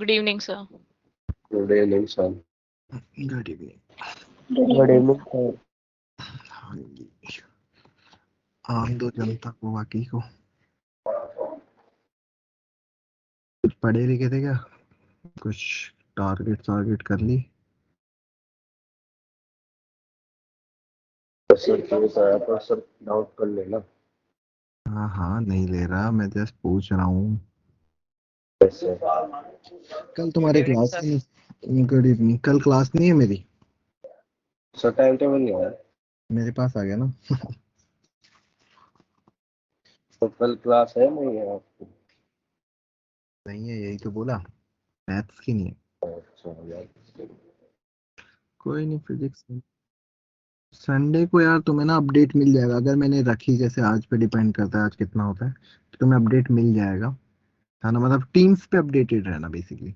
Good evening, sir. Good evening, son. Good evening. Good evening, sir. हाँ जी, आम दो जनता को बाकी को। कुछ पढ़े लिखे थे क्या? कुछ टारगेट कर ली? सर केस आया था सर, डाउट कर लेना। हाँ नहीं ले रहा, मैं जस्ट पूछ रहा हूँ। कैसे? कल तुम्हारे क्लास नहीं? Good evening. कल क्लास नहीं है मेरी? सर टाइम टेबल नहीं आया मेरे पास आ गया ना। तो कल क्लास है नहीं है आपको? नहीं है, यही तो बोला, मैथ्स की नहीं है। अच्छा यार, कोई नहीं, फिजिक्स। संडे को यार तुम्हें ना अपडेट मिल जाएगा, अगर मैंने रखी, जैसे आज पे डिपेंड करता है आज कितना होता है, तो तुम्हें अपडेट मिल जाएगा, है ना? मतलब टीम्स पे अपडेटेड रहना बेसिकली।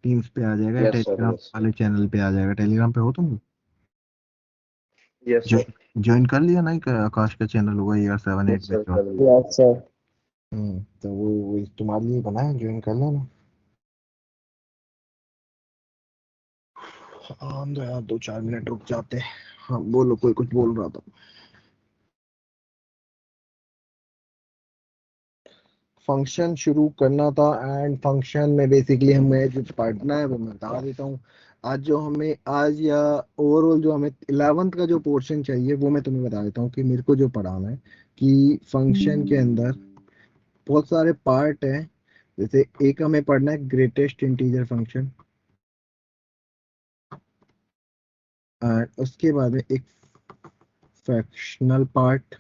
टीम्स पे आ जाएगा, यस सर, टेलीग्राम यस वाले चैनल पे आ जाएगा। टेलीग्राम पे हो तुम? यस जो सर, ज्वाइन कर लिया ना? एक आकाश का चैनल होगा यार, 7-8 यस सर, बैच वाला। कर लिया सर। तो वो तुम्हारे लिए बना है, ज्वाइन कर लेना। हाँ तो यार 2-4 मिनट रुक जाते हैं। हाँ बोलो, कोई कुछ बोल रहा था। फंक्शन शुरू करना था, एंड फंक्शन में बेसिकली हमें जो पढ़ना है वो मैं बता देता हूँ। आज जो हमें आज या ओवरऑल जो हमें 11th का जो पोर्शन चाहिए वो मैं तुम्हें बता देता हूँ कि मेरे को जो पढ़ाना है, कि फंक्शन के अंदर बहुत सारे पार्ट हैं। जैसे एक हमें पढ़ना है ग्रेटेस्ट इंटीजर फंक्शन, और उसके बाद में एक फ्रैक्शनल पार्ट।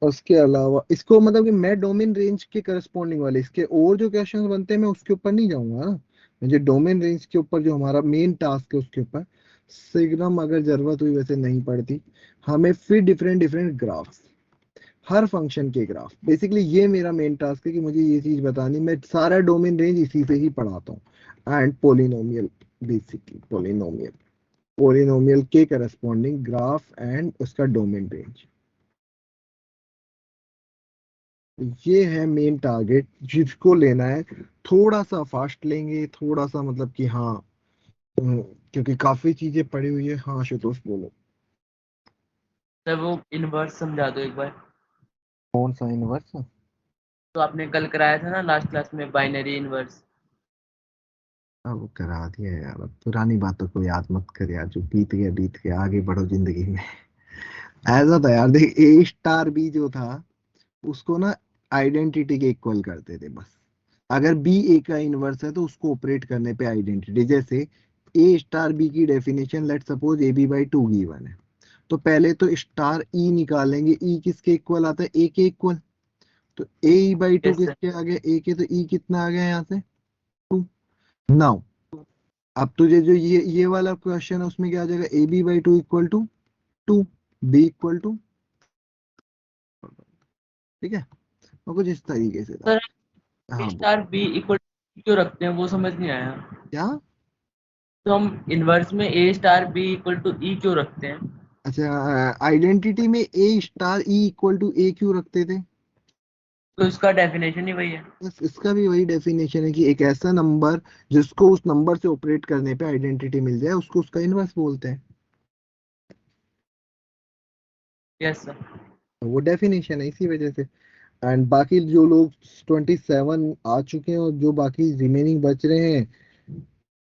उसके अलावा इसको मतलब कि मैं डोमेन रेंज के करस्पॉन्डिंग वाले इसके और जो क्वेश्चंस बनते हैं मैं उसके ऊपर नहीं जाऊंगा ना। मुझे डोमेन रेंज के ऊपर जो हमारा मेन टास्क है उसके ऊपर सिग्नम अगर जरूरत हुई वैसे नहीं पड़ती। हमें फिर डिफरेंट डिफरेंट ग्राफ्स, हर फंक्शन के ग्राफ, बेसिकली ये मेरा मेन टास्क है कि मुझे ये चीज बतानी। मैं सारा डोमेन रेंज इसी से ही पढ़ाता हूँ। एंड पोलिनोमियल, बेसिकली पोलिनोमियल के करस्पॉन्डिंग ग्राफ एंड उसका डोमेन रेंज, ये है मेन टारगेट जिसको लेना है। थोड़ा सा फास्ट लेंगे, थोड़ा सा मतलब कि हाँ, क्योंकि काफी चीजें पड़ी हुई है। हाँ आशुतोष बोलो। सर वो इनवर्स समझा दो एक बार। कौन सा इनवर्स? तो आपने कल कराया था ना लास्ट क्लास में, बाइनरी इनवर्स। अब करा दिया यार, अब पुरानी बातों को याद मत कर यार, जो बीत गया, आगे बढ़ो जिंदगी में। ऐसा था यार, देख ए स्टार बी जो था उसको ना आइडेंटिटी के इक्वल करते थे बस। अगर बी ए का इनवर्स है तो उसको ऑपरेट करने पे आइडेंटिटी, जैसे ए स्टार बी की definition, let suppose A B by 2 given है, तो पहले तो स्टार ई निकालेंगे। ई किसके इक्वल आता है? ए के इक्वल। तो ए बाई 2 यस सर। किसके आ गया? ए के, तो ई कितना आ गया यहाँ से? 2। नाउ अब तुझे जो ये वाला क्वेश्चन है उसमें क्या आ जाएगा? A B by 2 equal to 2, B equal to, ठीक है, और कुछ इस तरीके से था। सर ए हाँ स्टार बी इक्वल क्यों रखते हैं वो समझ नहीं आया। क्या? तो हम इनवर्स में ए स्टार बी इक्वल टू ई क्यों रखते हैं। अच्छा, आइडेंटिटी में ए स्टार ई इक्वल टू ए क्यों रखते थे? तो इसका डेफिनेशन ही वही है। बस इसका भी वही डेफिनेशन है कि एक ऐसा नंबर जिसको उस नंबर से ऑपरेट करने पे आइडेंटिटी मिल जाए उसको उसका इनवर्स बोलते हैं। Yes sir. तो वो डेफिनेशन है इसी वजह से। एंड बाकी जो लोग 27 आ चुके हैं और जो बाकी रिमेनिंग बच रहे हैं,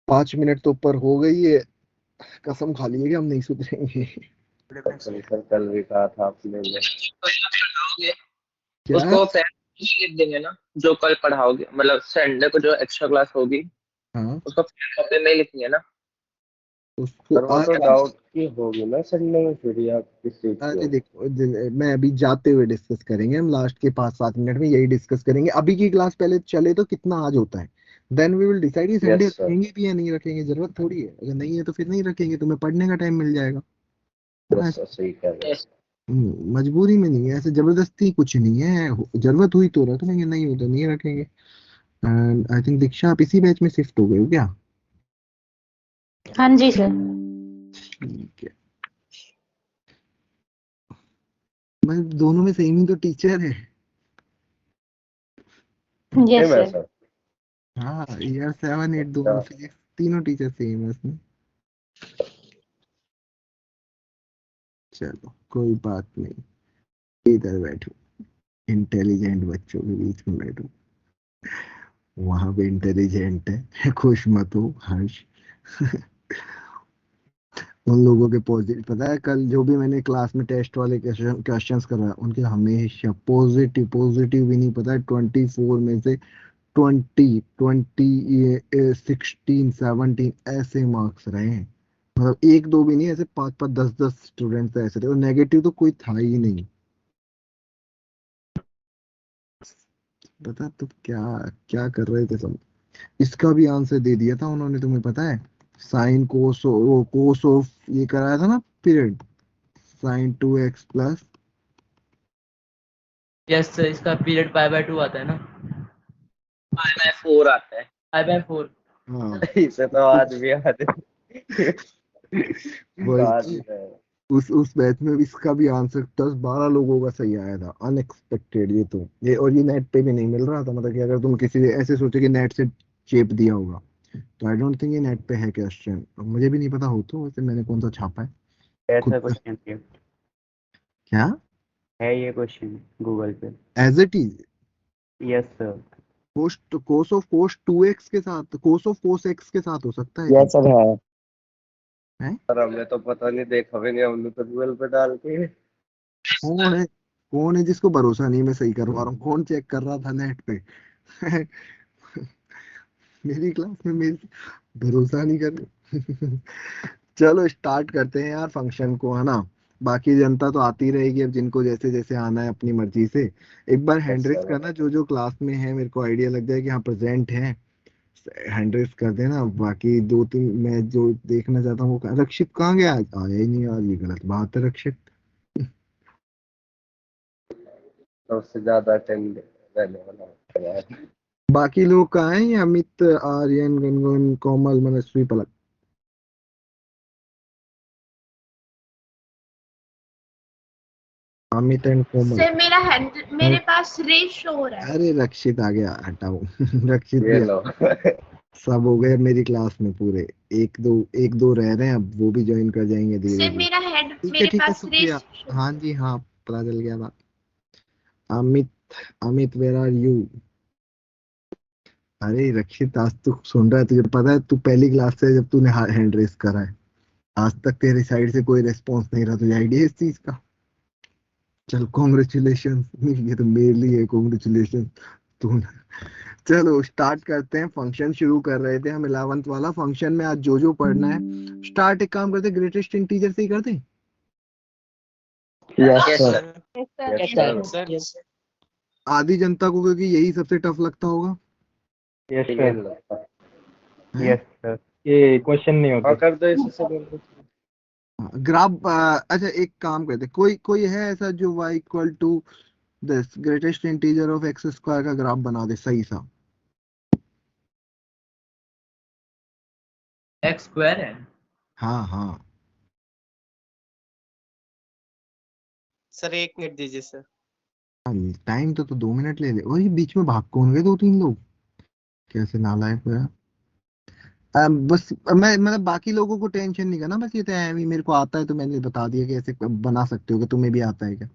5 मिनट तो ऊपर हो गई है, कसम खा ली है कि हम नहीं सुधरेंगे। सर कल भी कहा था आपने। क्या? उसको फ्रेंड लिख देंगे ना, जो कल पढ़ाओगे, मतलब संडे को जो एक्स्ट्रा क्लास होगी हाँ उसको फ्रेंड में लिखेंगे ना। उसको सर वो तो डाउट की होगी ना संडे में, फिर या किस चीज की अरे होगी? देखो, मैं अभी जाते हुए डिस्कस करेंगे, हम लास्ट के 5-7 मिनट में यही डिस्कस करेंगे। अभी की क्लास पहले चले तो कितना आज होता है, देन वी विल डिसाइड ये संडे यस सर, रखेंगे भी या नहीं रखेंगे। जरूरत थोड़ी है, अगर नहीं है तो फिर नहीं रखेंगे, तुम्हें पढ़ने का टाइम मिल जाएगा, है ना? यस सर, सही कह रहे हैं। मजबूरी में नहीं है, ऐसे जबरदस्ती कुछ नहीं है। जरूरत हुई तो रख लेंगे, नहीं हो तो नहीं रखेंगे। एंड आई थिंक दीक्षा आप इसी बैच में शिफ्ट हो गए हो क्या? हाँ जी सर। ठीक है, मैं दोनों में सेम ही तो टीचर है। यस सेम है सर। सर। हाँ ईयर 7 8 दोनों अच्छा, फिजिक्स तीनों टीचर सेम है उसमें। चलो कोई बात नहीं, इधर बैठो, इंटेलिजेंट बच्चों के बीच में बैठो। वहां पे इंटेलिजेंट है खुश मत हो हर्ष। उन लोगों के पॉजिटिव पता है, कल जो भी मैंने क्लास में टेस्ट वाले क्वेश्चंस करवाए उनके हमेशा पॉजिटिव पॉजिटिव भी नहीं, पता है 24 में से 16 17 ऐसे मार्क्स रहे हैं। मतलब एक दो भी नहीं, ऐसे 5 5 10 10 स्टूडेंट्स ऐसे थे, और नेगेटिव तो कोई था ही नहीं। पता तुम क्या क्या कर रहे थे सब। इसका भी आंसर दे दिया था उन्होंने, तुम्हें पता है। साइन कोस, वो कोस ऑफ ये कराया था ना period, sine 2x plus. Yes sir, इसका पीरियड पाई/2 आता है ना, 5/4 आता है। पाई/4। हाँ इसे तो आज भी याद है। आज वही, भी है। उस बैच में भी इसका भी आंसर 10 12 लोगों का सही आया था, अनएक्सपेक्टेड। ये तो ये, और ये नेट पे भी नहीं मिल रहा था, मतलब कि अगर तुम किसी ऐसे सोचे कि नेट से चेप दिया होगा, तो आई डोंट थिंक ये नेट पे है क्वेश्चन, मुझे भी नहीं पता हो तो वैसे मैंने कौन सा छापा है ऐसा खुद का। क्वेश्चन क्या है ये क्वेश्चन गूगल पे। As it is, yes sir. Cos of cos 2x के साथ, कोस ऑफ कोस x के साथ हो सकता है आई यस थिंक। सर है। है सर हमने तो पता नहीं, देखा भी नहीं हमने तो गूगल पे डाल के। कौन है, कौन है जिसको भरोसा नहीं, मैं सही करवा रहा हूँ, कौन चेक कर रहा था नेट पे। मेरी क्लास में मेरी भरोसा नहीं कर। चलो स्टार्ट करते हैं यार फंक्शन को, है ना। बाकी जनता तो आती रहेगी, अब जिनको जैसे जैसे आना है अपनी मर्जी से। एक बार यस हैंड रेस सर। करना, जो जो क्लास में है, मेरे को आइडिया लग जाए कि हाँ प्रेजेंट है, हैंड रेस कर देना। बाकी 2 3 मैं जो देखना चाहता हूँ वो, रक्षित कहाँ गया आज, आया ही नहीं यार, ये गलत बात है रक्षित। तो उससे ज्यादा अटेंड रहने वाला है यार। बाकी लोग कहाँ हैं, ये अमित आर्यन गनगन कोमल मनस्वी पलक। अमित एंड कोमल। सर मेरा हैंड मेरे पास रेस शो हो रहा है। अरे रक्षित आ गया, हटाओ। रक्षित ये भी लो। सब हो गए मेरी क्लास में पूरे। एक दो रह रहे हैं, अब वो भी ज्वाइन कर जाएंगे धीरे सर धीरे। मेरा हेड ठीक है मेरे ठीक है, पास शुक्रिया। रेस शो। हाँ जी हाँ, पता चल गया बात। Amit, Amit where are you. अरे रक्षित, आज तू सुन रहा है, तुझे पता है तू पहली क्लास से जब तूने हैंड रेस करा है, आज तक तेरी साइड से कोई रेस्पॉन्स नहीं रहा, तुझे आइडिया है इस चीज का। चल कॉन्ग्रेचुलेशन, ये तो मेरे लिए कॉन्ग्रेचुलेशन तू। चलो स्टार्ट करते हैं, फंक्शन शुरू कर रहे थे हम 11th वाला। फंक्शन में आज जो पढ़ना है, स्टार्ट एक काम करते, ग्रेटेस्ट इंटीजर से ही करते। Yes yes sir. Sir. Yes yes sir. Sir. Yes sir. आधी जनता को क्योंकि यही सबसे टफ लगता होगा। यस ये सर। लो। है यस सर। ये क्वेश्चन नहीं होते। हाँ कर दो इसी से कर दो। ग्राफ। अच्छा एक काम करते, कोई कोई है ऐसा जो y equal to this greatest integer of x square का ग्राफ बना दे सही सा। x² है। हाँ हाँ। सर 1 मिनट दीजिए सर। टाइम तो 2 मिनट ले ले, वही बीच में भाग कौन गए 2 3 लोग, कैसे नालायक हुआ। बस मैं मतलब बाकी लोगों को टेंशन नहीं करना, बस ये तो है भी, मेरे को आता है तो मैंने बता दिया कि ऐसे बना सकते हो, कि तुम्हें भी आता है क्या।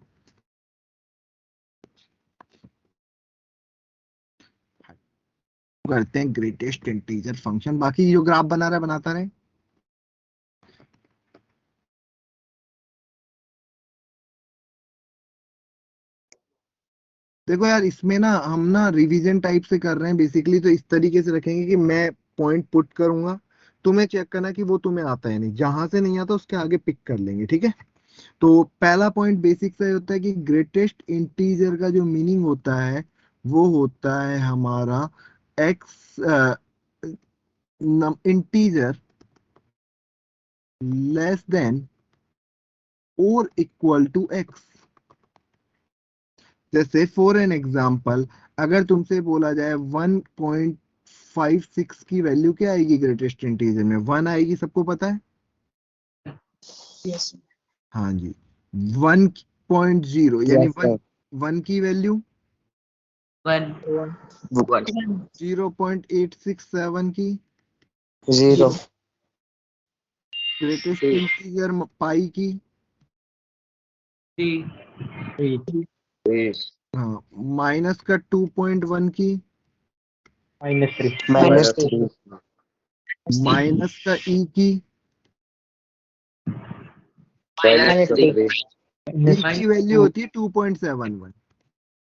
करते हैं ग्रेटेस्ट इंटीजर फंक्शन, बाकी जो ग्राफ बना रहा है बनाता रहे। देखो यार, इसमें ना हम ना रिवीजन टाइप से कर रहे हैं बेसिकली, तो इस तरीके से रखेंगे कि मैं पॉइंट पुट करूंगा, तुम्हें चेक करना कि वो तुम्हें आता है नहीं, जहां से नहीं आता उसके आगे पिक कर लेंगे, ठीक है। तो पहला पॉइंट बेसिक से होता है कि ग्रेटेस्ट इंटीजर का जो मीनिंग होता है वो होता है हमारा एक्स इंटीजर लेस देन और इक्वल टू एक्स। जैसे फॉर एन एग्जाम्पल, अगर तुमसे बोला जाए 1.56 की वैल्यू क्या आएगी ग्रेटेस्ट इंटीजर में, 1 आएगी, सबको पता है। यस हाँ जी, 1.0 यानी यस वन सर। वन की वैल्यू 1 1 0.867 की 0 ग्रेटेस्ट 2 इंटीजर पाई की 3 3 हाँ माइनस का 2.1 की माइनस 3 माइनस का ई की माइनस 3 ई की वैल्यू होती है 2.71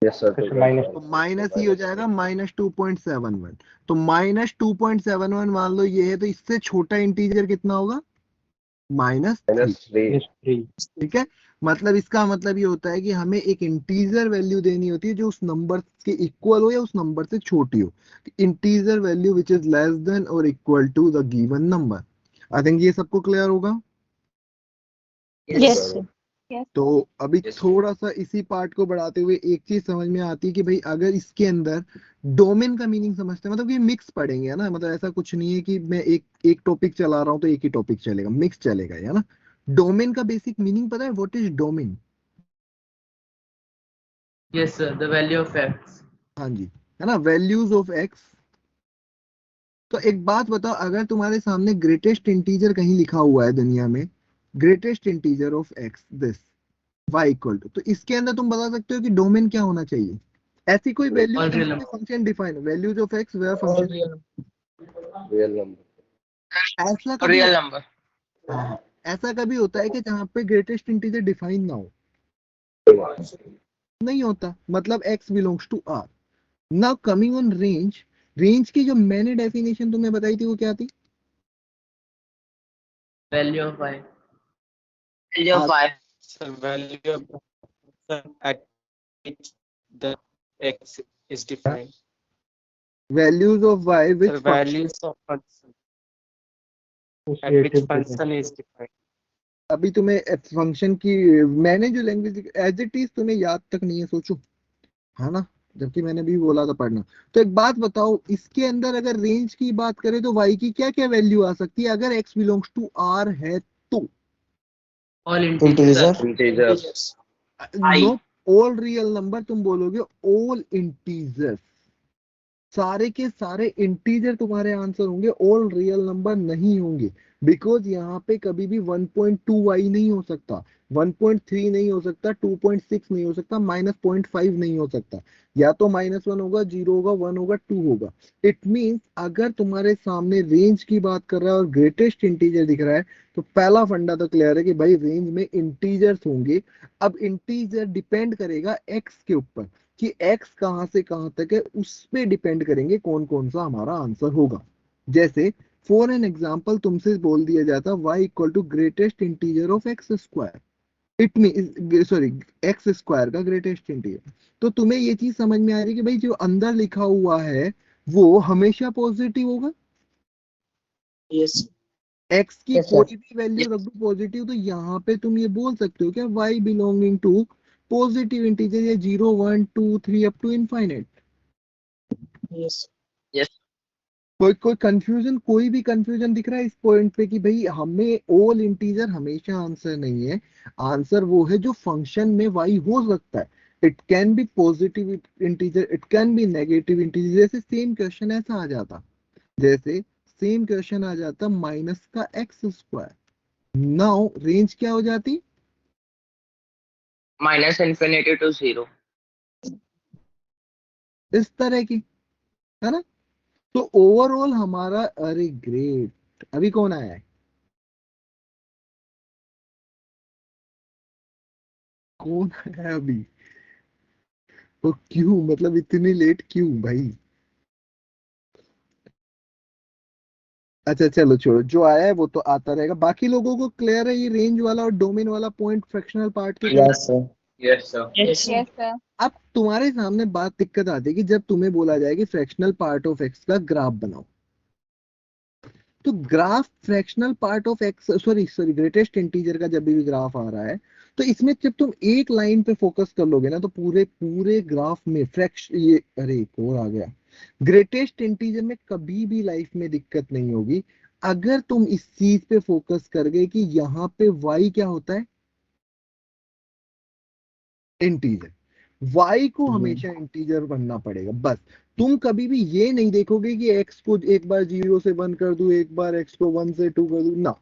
यस सर तो माइनस ही हो जाएगा -2.71 तो -2.71 मान लो ये है तो इससे छोटा इंटीजर कितना होगा -3 -3 ठीक है मतलब इसका मतलब ये होता है कि हमें एक इंटीजर वैल्यू देनी होती है जो उस नंबर के इक्वल हो या उस नंबर से छोटी हो integer value which is less than और equal to the given number I think ये सबको क्लियर होगा यस सर सर। तो अभी Yes. थोड़ा सा इसी पार्ट को बढ़ाते हुए एक चीज समझ में आती है कि भाई अगर इसके अंदर डोमेन का मीनिंग समझते हैं मतलब ये मिक्स पढ़ेंगे है ना मतलब ऐसा कुछ नहीं है कि मैं एक टॉपिक चला रहा हूँ तो एक ही टॉपिक चलेगा मिक्स चलेगा है ना डोमेन का बेसिक मीनिंग पता है what is domain yes sir the value of x हाँ जी है ना वैल्यूज ऑफ एक्स तो एक बात बताओ अगर तुम्हारे सामने ग्रेटेस्ट इंटीजर कहीं लिखा हुआ है दुनिया में greatest integer of x this y equal to तो इसके अंदर तुम बता सकते हो कि डोमेन क्या होना चाहिए ऐसी कोई वैल्यू all real जहाँ पे number function define values of x where function real number ऐसा कभी रियल नंबर हाँ, ऐसा कभी होता है कि जहाँ पे ग्रेटेस्ट इंटीजर डिफाइन ना हो नहीं होता मतलब x belongs to R now coming on range range की जो मैंने डेफिनेशन तुम्हें बताई थी वो क्या थी value of y value of y The value of the function at which the x is defined. Values of y The which values of function at which function is defined. अभी तुम्हें function की मैंने जो language as it is तुम्हें याद तक नहीं है सोचो है ना जबकि मैंने भी बोला था पढ़ना तो एक बात बताओ इसके अंदर अगर रेंज की बात करें तो वाई की क्या क्या वैल्यू आ सकती है अगर एक्स बिलोंग्स टू आर है तो all integers integer know all real number तुम बोलोगे ऑल इंटीजर्स सारे के सारे इंटीजर तुम्हारे आंसर होंगे ऑल रियल नंबर नहीं होंगे बिकॉज यहाँ पे कभी भी 1.2 वाई नहीं हो सकता 1.3 नहीं हो सकता 2.6 नहीं हो सकता -0.5 नहीं हो सकता या तो -1 होगा 0 होगा 1 होगा 2 होगा इट मींस अगर तुम्हारे सामने रेंज की बात कर रहा है और ग्रेटेस्ट इंटीजर दिख रहा है तो पहला फंडा तो क्लियर है कि भाई रेंज में इंटीजर्स होंगे अब इंटीजर डिपेंड करेगा एक्स के ऊपर कि x कहां से कहां तक है उस पे डिपेंड करेंगे कौन कौन सा हमारा आंसर होगा जैसे फॉर एन एग्जांपल तुमसे बोल दिया जाता y equal to greatest integer of x square it mean sorry x square का ग्रेटेस्ट इंटीजर तो तुम्हें ये चीज समझ में आ रही है कि भाई जो अंदर लिखा हुआ है वो हमेशा पॉजिटिव होगा Yes. x की कोई भी वैल्यू रख दो पॉजिटिव तो यहाँ पे तुम ये बोल सकते हो क्या y belonging to positive integer या 0 1 2 3 अप टू इनफाइनाइट Yes. कोई कंफ्यूजन कोई भी कंफ्यूजन दिख रहा है इस पॉइंट पे कि भाई हमें ऑल इंटीजर हमेशा आंसर नहीं है आंसर वो है जो फंक्शन में वाई हो सकता है it can be positive integer it can be negative integer जैसे सेम क्वेश्चन ऐसा आ जाता जैसे सेम क्वेश्चन आ जाता माइनस का एक्स स्क्वायर नाउ रेंज क्या हो जाती माइनस इन्फिनिटी टू 0 इस तरह की है ना तो ओवरऑल हमारा अरे ग्रेट अभी कौन आया है कौन है अभी तो क्यों मतलब इतनी लेट क्यों भाई अच्छा चलो छोड़ो जो आया है वो तो आता रहेगा बाकी लोगों को क्लियर है ये रेंज वाला और डोमेन वाला पॉइंट फ्रैक्शनल पार्ट के yes sir yes sir Yes. sir. अब तुम्हारे सामने बात दिक्कत आती है कि जब तुम्हें बोला जाए कि फ्रैक्शनल पार्ट ऑफ एक्स का ग्राफ बनाओ तो graph fractional part of x sorry sorry greatest integer का जब भी ग्राफ आ रहा है तो इसमें जब तुम एक लाइन पे फोकस कर लोगे ना तो पूरे पूरे ग्राफ में फ्रैक्श ये अरे एक और आ गया ग्रेटेस्ट इंटीजर में कभी भी लाइफ में दिक्कत नहीं होगी अगर तुम इस चीज पे फोकस कर गए कि यहाँ पे y क्या होता है इंटीजर y को हमेशा इंटीजर बनना पड़ेगा बस। तुम कभी भी ये नहीं देखोगे कि x को एक बार 0 से 1 कर दूं, एक बार x को 1 से 2 कर दूं ना।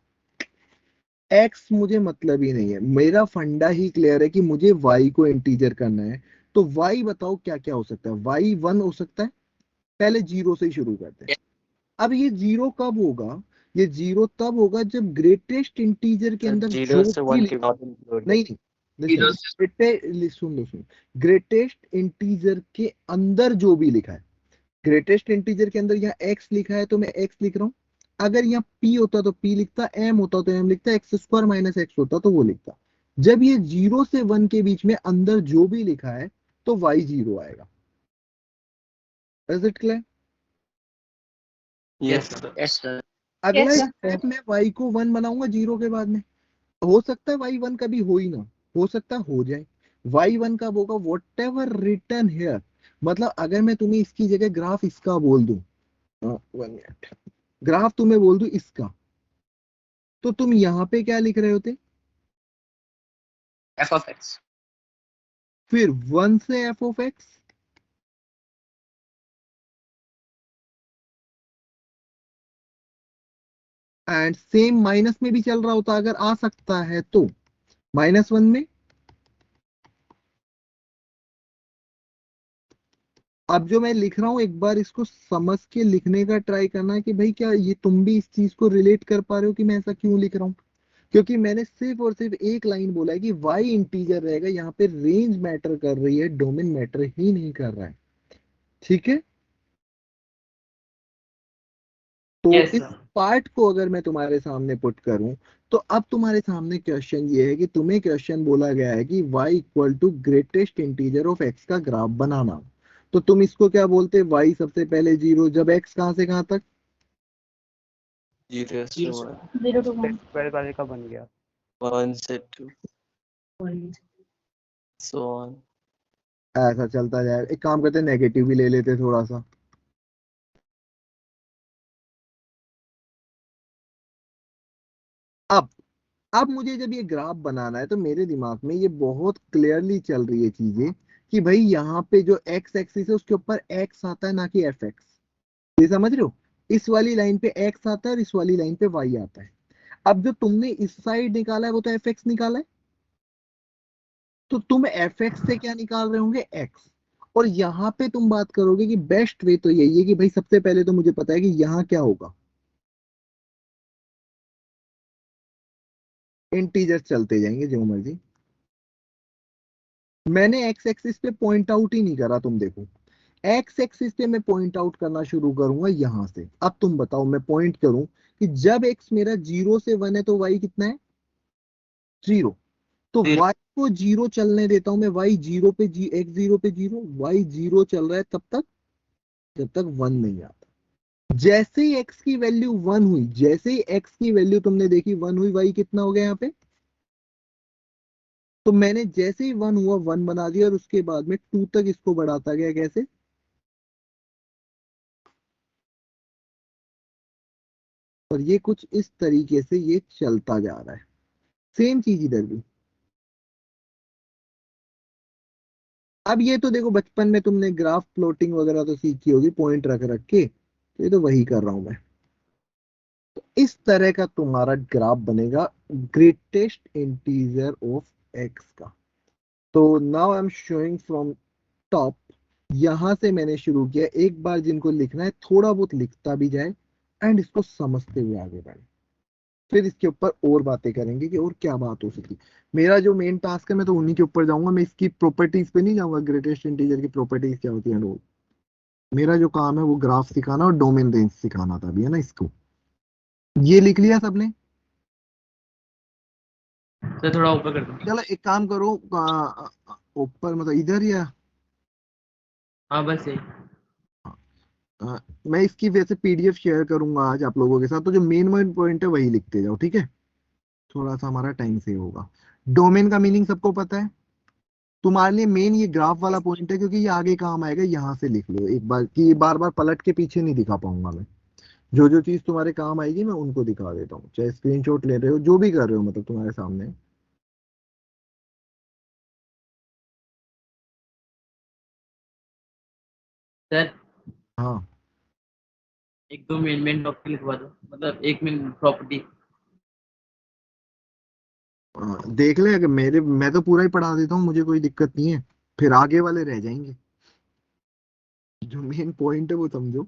x मुझे मतलब ही नहीं है, मेरा फंडा ही क्लियर है कि मुझे y को इंटीजर करना है। तो y बताओ क्या क्या हो सकता है। y 1 हो सकता है, पहले 0 से ही शुरू करते हैं। अब ये 0 कब होगा, ये 0 तब होगा जब ग्रेटेस्ट इंटीजर के अंदर Zero जो से भी 1 cannot include. नहीं Zero लिसन सुन लो सुन। ग्रेटेस्ट इंटीजर के अंदर जो भी लिखा है, ग्रेटेस्ट इंटीजर के अंदर यहाँ x लिखा है तो मैं x लिख रहा हूँ। अगर यहाँ p होता तो p लिखता, m होता तो m लिखता, एक्स स्क्वायर माइनस एक्स होता तो वो लिखता। जब ये 0 से 1 के बीच में अंदर जो भी लिखा है तो y 0 आएगा। Is it clear? Yes, Yes. sir. yes sir. अगला Yes, स्टेप मैं y को 1 बनाऊंगा 0 के बाद में। हो सकता है y 1 कभी हो ही ना, हो सकता है हो जाए। y 1 कब होगा, वॉट एवर रिटर्न हेयर। मतलब अगर मैं तुम्हें इसकी जगह ग्राफ इसका बोल दूं, 1 मिनट, ग्राफ तुम्हें बोल दूं इसका, तो तुम यहाँ पे क्या लिख रहे होते, f of x. फिर 1 से F of x, and same minus में भी चल रहा होता अगर आ सकता है तो -1 में। अब जो मैं लिख रहा हूं एक बार इसको समझ के लिखने का ट्राई करना है कि भाई क्या ये तुम भी इस चीज को रिलेट कर पा रहे हो कि मैं ऐसा क्यों लिख रहा हूं। क्योंकि मैंने सिर्फ और सिर्फ एक लाइन बोला है कि y इंटीजर रहेगा, यहाँ पे रेंज मैटर कर रही है, डोमेन मैटर ही नहीं कर रहा है। ठीक है, तो Yes, इस sir. पार्ट को अगर मैं तुम्हारे सामने पुट करूं तो अब तुम्हारे सामने क्वेश्चन ये है कि तुम्हें क्वेश्चन बोला गया है कि y equal to greatest integer of x का ग्राफ बनाना। तो तुम इसको क्या बोलते, y सबसे पहले 0, जब x कहां से कहां तक, 0 से 1. 0 to 1. स्क्वायर वाले का बन गया। 1 से 2. So on. ऐसा चलता जाए। एक काम करते, नेगेटिव भी ले लेते थोड़ा सा। अब अब मुझे जब ये ग्राफ बनाना है तो मेरे दिमाग में ये बहुत क्लियरली चल रही है चीजें कि भाई यहाँ पे जो x एक्सिस है उसके ऊपर x आता है ना कि fx। ये समझ रहे हो, इस वाली लाइन पे x आता है और इस वाली लाइन पे y आता है। अब जो तुमने इस साइड निकाला है वो तो fx निकाला है, तो तुम fx से क्या निकाल रहे होंगे, x। और यहाँ पे तुम बात करोगे कि बेस्ट वे तो यही है कि भाई सबसे पहले तो मुझे पता है कि यहाँ क्या होगा, इंटीजर चलते जाएंगे जो मर्जी। मैंने एक्स एक्सिस पे पॉइंट आउट ही नहीं करा, तुम देखो एक्स एक्सिस पे मैं पॉइंट आउट करना शुरू करूंगा यहां से। अब तुम बताओ, मैं पॉइंट करूं कि जब एक्स मेरा 0 से 1 है तो वाई कितना है, 0। तो Zero. वाई को 0 चलने देता हूं मैं, वाई 0 पे एक्स 0 पे 0, वाई 0 चल रहा है तब तक जब तक 1 नहीं आता। जैसे ही एक्स की वैल्यू 1 हुई, जैसे ही एक्स की वैल्यू तुमने देखी 1 हुई, वाई कितना हो गया यहाँ पे, तो मैंने जैसे ही 1 हुआ 1 बना दिया और उसके बाद में 2 तक इसको बढ़ाता गया। कैसे, और ये कुछ इस तरीके से ये चलता जा रहा है। सेम चीज इधर भी। अब ये तो देखो बचपन में तुमने ग्राफ प्लॉटिंग वगैरह तो सीखी होगी, पॉइंट रख रख के, तो ये तो वही कर रहा हूं मैं। तो इस तरह का तुम्हारा ग्राफ बनेगा ग्रेटेस्ट इंटीजर ऑफ एक्स का। तो now I am showing from top. यहां से मैंने शुरू किया, एक बार जिनको लिखना है थोड़ा बहुत लिखता भी जाए एंड इसको समझते हुए आगे बढ़े। फिर इसके ऊपर और बातें करेंगे कि और क्या बात हो सकती। मेरा जो मेन टास्क है मैं तो उन्हीं के ऊपर जाऊंगा, मैं इसकी प्रॉपर्टीज पे नहीं जाऊंगा, ग्रेटेस्ट इंटीजर की प्रॉपर्टीज क्या होती है वो। मेरा जो काम है वो ग्राफ सिखाना और डोमेन रेंज सिखाना था अभी, है ना। इसको ये लिख लिया सबने। सर थोड़ा ऊपर कर दो। चलो एक काम करो, ऊपर मतलब इधर या हाँ बस यही। आ, मैं इसकी वैसे पीडीएफ शेयर करूंगा आज आप लोगों के साथ, तो जो मेन मेन पॉइंट है वही लिखते जाओ, ठीक है। थोड़ा सा हमारा टाइम सेव होगा। डोमेन का मीनिंग सबको पता है। तुम्हारे लिए मेन ये ग्राफ वाला पॉइंट है क्योंकि ये आगे काम आएगा, यहाँ से लिख लो एक बार कि बार बार पलट के पीछे नहीं दिखा पाऊंगा मैं। जो जो चीज तुम्हारे काम आएगी मैं उनको दिखा देता हूँ, चाहे स्क्रीनशॉट ले रहे हो जो भी कर रहे हो, मतलब तुम्हारे सामने सर हाँ एक दो मेन टॉपिक लिखवा दो, मतलब एक मेन प्रॉपर्टी। देख ले, अगर मैं तो पूरा ही पढ़ा देता हूँ, मुझे कोई दिक्कत नहीं है, फिर आगे वाले रह जाएंगे। जो मेन पॉइंट है वो समझो।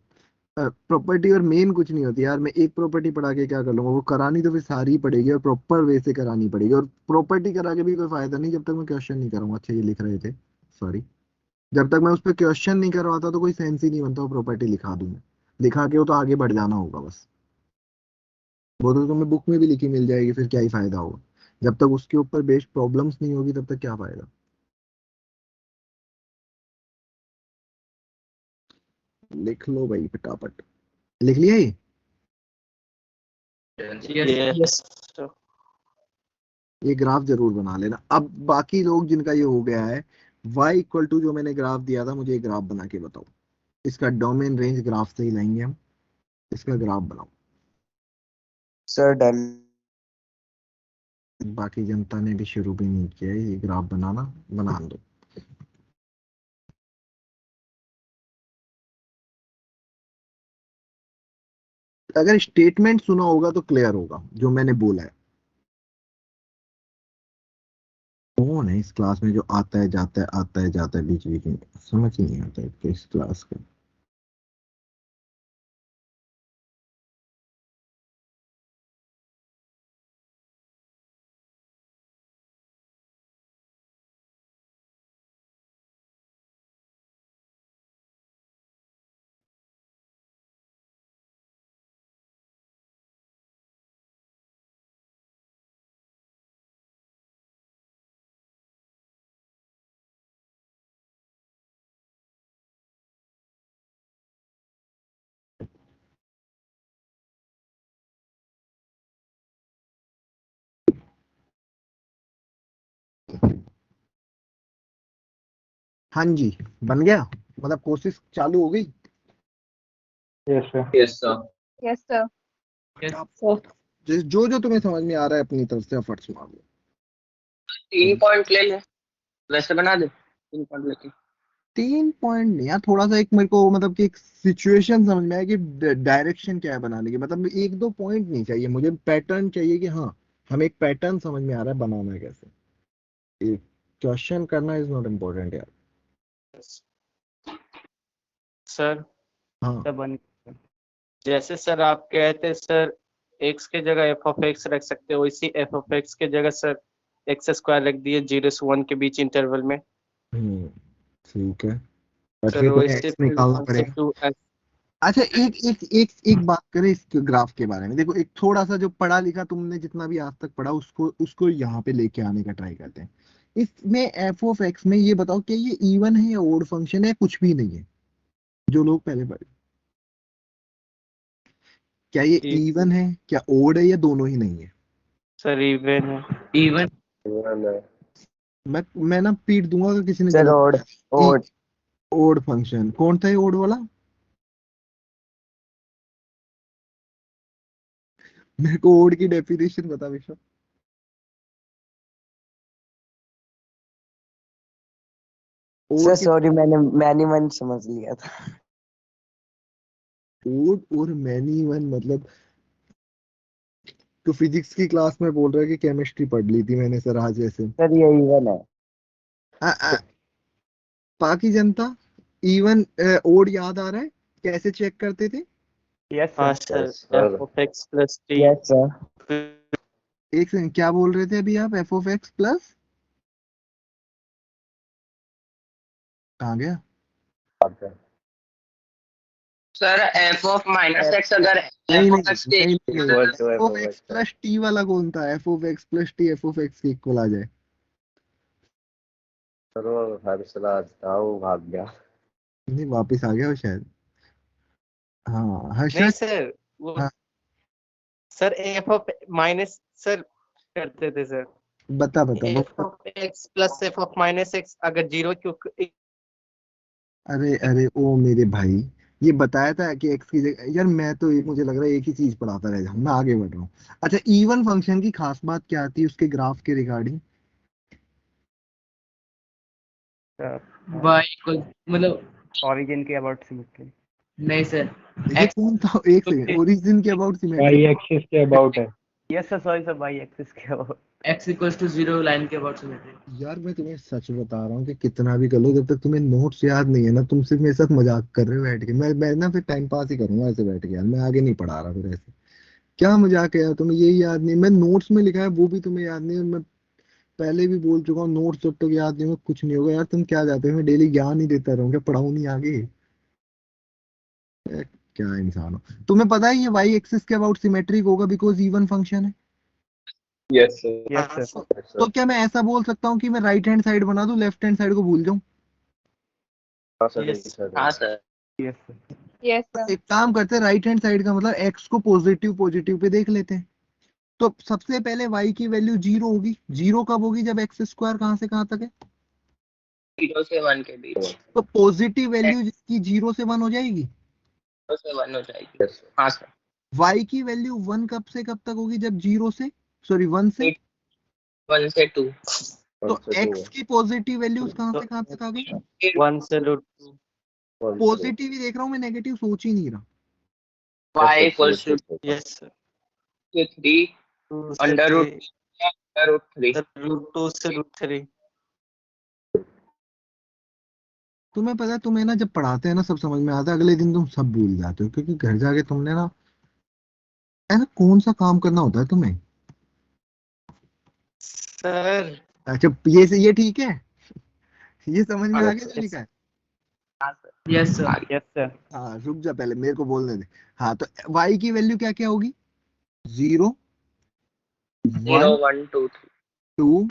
प्रॉपर्टी और मेन कुछ नहीं होती यार, मैं एक प्रॉपर्टी पढ़ा के क्या कर लूंगा, वो करानी तो फिर सारी ही पड़ेगी और प्रॉपर वे से करानी पड़ेगी, और प्रॉपर्टी करा के भी कोई फायदा नहीं जब तक मैं क्वेश्चन नहीं करूंगा। अच्छा ये लिख रहे थे, सॉरी। जब तक मैं उस पर क्वेश्चन नहीं करवाता तो कोई सेंस ही नहीं बनता, वो प्रॉपर्टी लिखा दूं मैं, लिखा के वो तो आगे बढ़ जाना होगा बस। वो तो तुम्हें बुक में भी लिखी मिल जाएगी, फिर क्या ही फायदा होगा। जब तक उसके ऊपर बेस्ड प्रॉब्लम्स नहीं होगी तब तक क्या फायदा। लिख लो भाई फटाफट। लिख लिया ये? Yes. sir. ये ग्राफ जरूर बना लेना। अब बाकी लोग जिनका ये हो गया है, y इक्वल टू जो मैंने ग्राफ दिया था, मुझे ये ग्राफ बना के बताओ। इसका डोमेन रेंज ग्राफ से ही लाएंगे हम। इसका ग्राफ बनाओ। Sir done. बाकी जनता ने भी शुरू भी नहीं किया है ये ग्राफ बनाना, बना दो। अगर स्टेटमेंट सुना होगा तो क्लियर होगा जो मैंने बोला है। कौन है इस क्लास में जो आता है जाता है, आता है जाता है बीच बीच में, समझ ही नहीं आता है किस क्लास का। हाँ जी, बन गया, मतलब कोशिश चालू हो गई। Yes sir. Yes sir. Yes sir. जो जो तुम्हें समझ में आ रहा है अपनी तरफ से एफर्ट्स मार लो। 3 पॉइंट ले ले, वैसे बना दे 3 पॉइंट लेके। 3 पॉइंट नहीं यार, थोड़ा सा एक मेरे को मतलब कि एक सिचुएशन समझ में आया कि डायरेक्शन क्या है बनाने की, मतलब एक दो पॉइंट नहीं चाहिए मुझे, पैटर्न चाहिए कि हाँ हमें एक पैटर्न समझ में आ रहा है बनाना है कैसे। एक क्वेश्चन करना इज नॉट इम्पोर्टेंट यार। सर हाँ तब बन जैसे सर आप कहते सर x के जगह एफ ऑफ एक्स रख सकते हो, इसी एफ ऑफ एक्स के जगह सर एक्स स्क्वायर रख दिए 0 से 1 के बीच इंटरवल में। हम्म, ठीक है, बट सर फिर वो तुम्हें इससे एक्स निकालना 1 से पड़ेगा। 2 अच्छा एक एक एक एक बात करें इस ग्राफ के बारे में। देखो एक थोड़ा सा जो पढ़ा लिखा तुमने जितना भी आज तक पढ़ा उसको उसको यहाँ पे लेके आने का ट्राई करते हैं। इसमें एफ ऑफ एक्स में ये बताओ कि ये इवन है या ओड फंक्शन है, कुछ भी नहीं है। जो लोग पहले पढ़े, क्या ये इवन है, क्या ओड है, या दोनों ही नहीं है? सर इवन है। इवन। मैं ना पीट दूंगा अगर किसी ने सर गलत ओड ओड। ओड फंक्शन कौन था ये ओड वाला? मेरे को ओड की डेफिनेशन बता विश्व। सर ओड की सॉरी मैंने मन समझ लिया था। ओड और मैनी वन मतलब, तो फिजिक्स की क्लास में बोल रहा है कि केमिस्ट्री पढ़ ली थी मैंने सर आज ऐसे। सर ये इवन है। आ, आ, बाकी जनता इवन ओड याद आ रहा है, कैसे चेक करते थे? यस हाँ sir. Sir F of x plus T. Yes sir. एक सेकंड, क्या बोल रहे थे अभी आप? एफ ऑफ एक्स प्लस कहाँ गया? Sir F of minus x अगर नहीं एफ नहीं ऑफ एक्स के नहीं नहीं, Equal to F of x plus T वाला कौन था? F of x plus T F of x के इक्वल आ जाए। सर वो हर्षराज था, वो भाग गया। नहीं वापस आ गया वो शायद। हाँ नहीं हर्षद। सर वो हाँ sir F of minus sir करते थे सर बता बता वो F of x plus F of minus x अगर 0 क्यों। अरे अरे ओ मेरे भाई, ये बताया था कि एक्स की जगह यार, मैं तो मुझे लग रहा है एक ही चीज पढ़ाता रह जाऊं, मैं आगे बढ़ रहा हूँ। अच्छा इवन फंक्शन की खास बात क्या आती है उसके ग्राफ के रिगार्डिंग? वाई इक्वल, मतलब origin के about symmetry. नहीं सर, ये कौन था? एक सेकंड, ओरिजिन के अबाउट सिमेट्री। y एक्सिस के अबाउट है। Yes sir, sorry sir, y axis के about. x equals to 0 line के अबाउट सिमेट्री। यार मैं तुम्हें सच बता रहा हूँ कि कितना भी कर लो, जब तक तुम्हें नोट्स याद नहीं है ना, तुम सिर्फ मेरे साथ मजाक कर रहे हो बैठ के। मैं ना फिर टाइम पास ही करूंगा ऐसे बैठ के यार, मैं आगे नहीं पढ़ा रहा फिर ऐसे। क्या मजाक है यार, तुम्हें यही याद नहीं? मैं नोट्स में लिखा है वो भी तुम्हें याद नहीं, और मैं पहले भी बोल चुका हूँ नोट्स जब तक याद नहीं होगा कुछ नहीं होगा। यार तुम क्या जाते हो, मैं डेली ज्ञान ही देता रहूँ, क्या पढ़ाऊँ नहीं आगे? क्या इंसान हो। तुम्हें पता है ये वाई एक्सिस के अबाउट सिमेट्रिक होगा बिकॉज इवन फंक्शन है। Yes sir. Yes sir. तो क्या मैं ऐसा बोल सकता हूँ कि मैं राइट हैंड साइड बना दूं, लेफ्ट हैंड साइड को भूल जाऊं? हाँ सर, Yes. सर। हाँ सर। Yes sir. यस तो सर। एक काम करते हैं, राइट हैंड साइड का मतलब एक्स को पॉजिटिव पॉजिटिव पे देख लेते हैं। तो सबसे पहले y की वैल्यू 0 होगी। 0 कब होगी? जब एक्स स्क्वायर कहाँ से कहाँ तक है? 0 से 1 के बीच। तो पॉजिटिव वैल्यू जिसकी 0 से 1 हो जाएगी। 0 से 1 हो जाएगी। Yes sir. हाँ सर। y की वैल्यू 1 कब से कब तक होगी? जब 0 से 1 से। 1 से 2। तो x की पॉजिटिव वैल्यूज कहाँ से कहाँ तक आ गई? 1 से √2. पॉजिटिव ही देख रहा हूँ मैं, नेगेटिव सोच ही नहीं रहा। y equals to Yes sir. 3 2 से under root 3. Under root 3। Sir, √2 से √3. तुम्हें पता है, तुम्हें ना जब पढ़ाते हैं ना सब समझ में आता है, अगले दिन तुम सब भूल जाते हो, क्योंकि घर जाके तुमने ना ऐसा कौन सा काम करना होता है तुम्हें। Sir. अच्छा ये ठीक है, ये समझ में आ गया जो लिखा है। हाँ sir. Yes sir. Yes sir. हाँ रुक जा, पहले मेरे को बोलने दे। हाँ तो y की वैल्यू क्या क्या होगी? 0 0 1 1 2 3। 2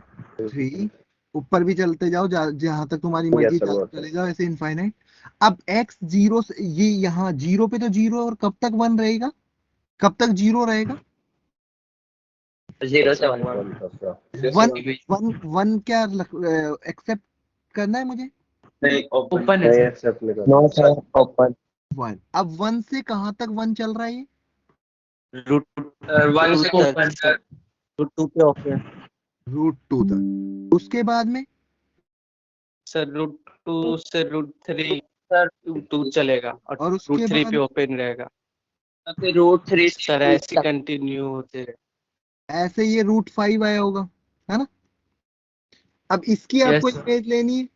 3, ऊपर भी चलते जाओ, जहां तक तुम्हारी मर्जी चले जाओ, ऐसे इनफाइनाइट। अब x 0 से ये यहाँ 0 पे तो 0, और कब तक 1 रहेगा? कब तक 0 रहेगा? 0 से 1। 1 क्या एक्सेप्ट करना है मुझे? ओपन है सर। No sir, open. 1। अब 1 से कहाँ तक 1 चल रहा है ये? वन से ओपन सर। √2 पे ओपन. √2 तक। उसके बाद में सर √2 से √3 सर 2 चलेगा, और और उसके √3 बाद पे ओपन रहेगा. फिर रूट 3 सर ऐसे कंटिन्यू होते रहे. ऐसे ये √5 आया होगा, है ना? अब इसकी Yes, आपको sir. इमेज लेनी है।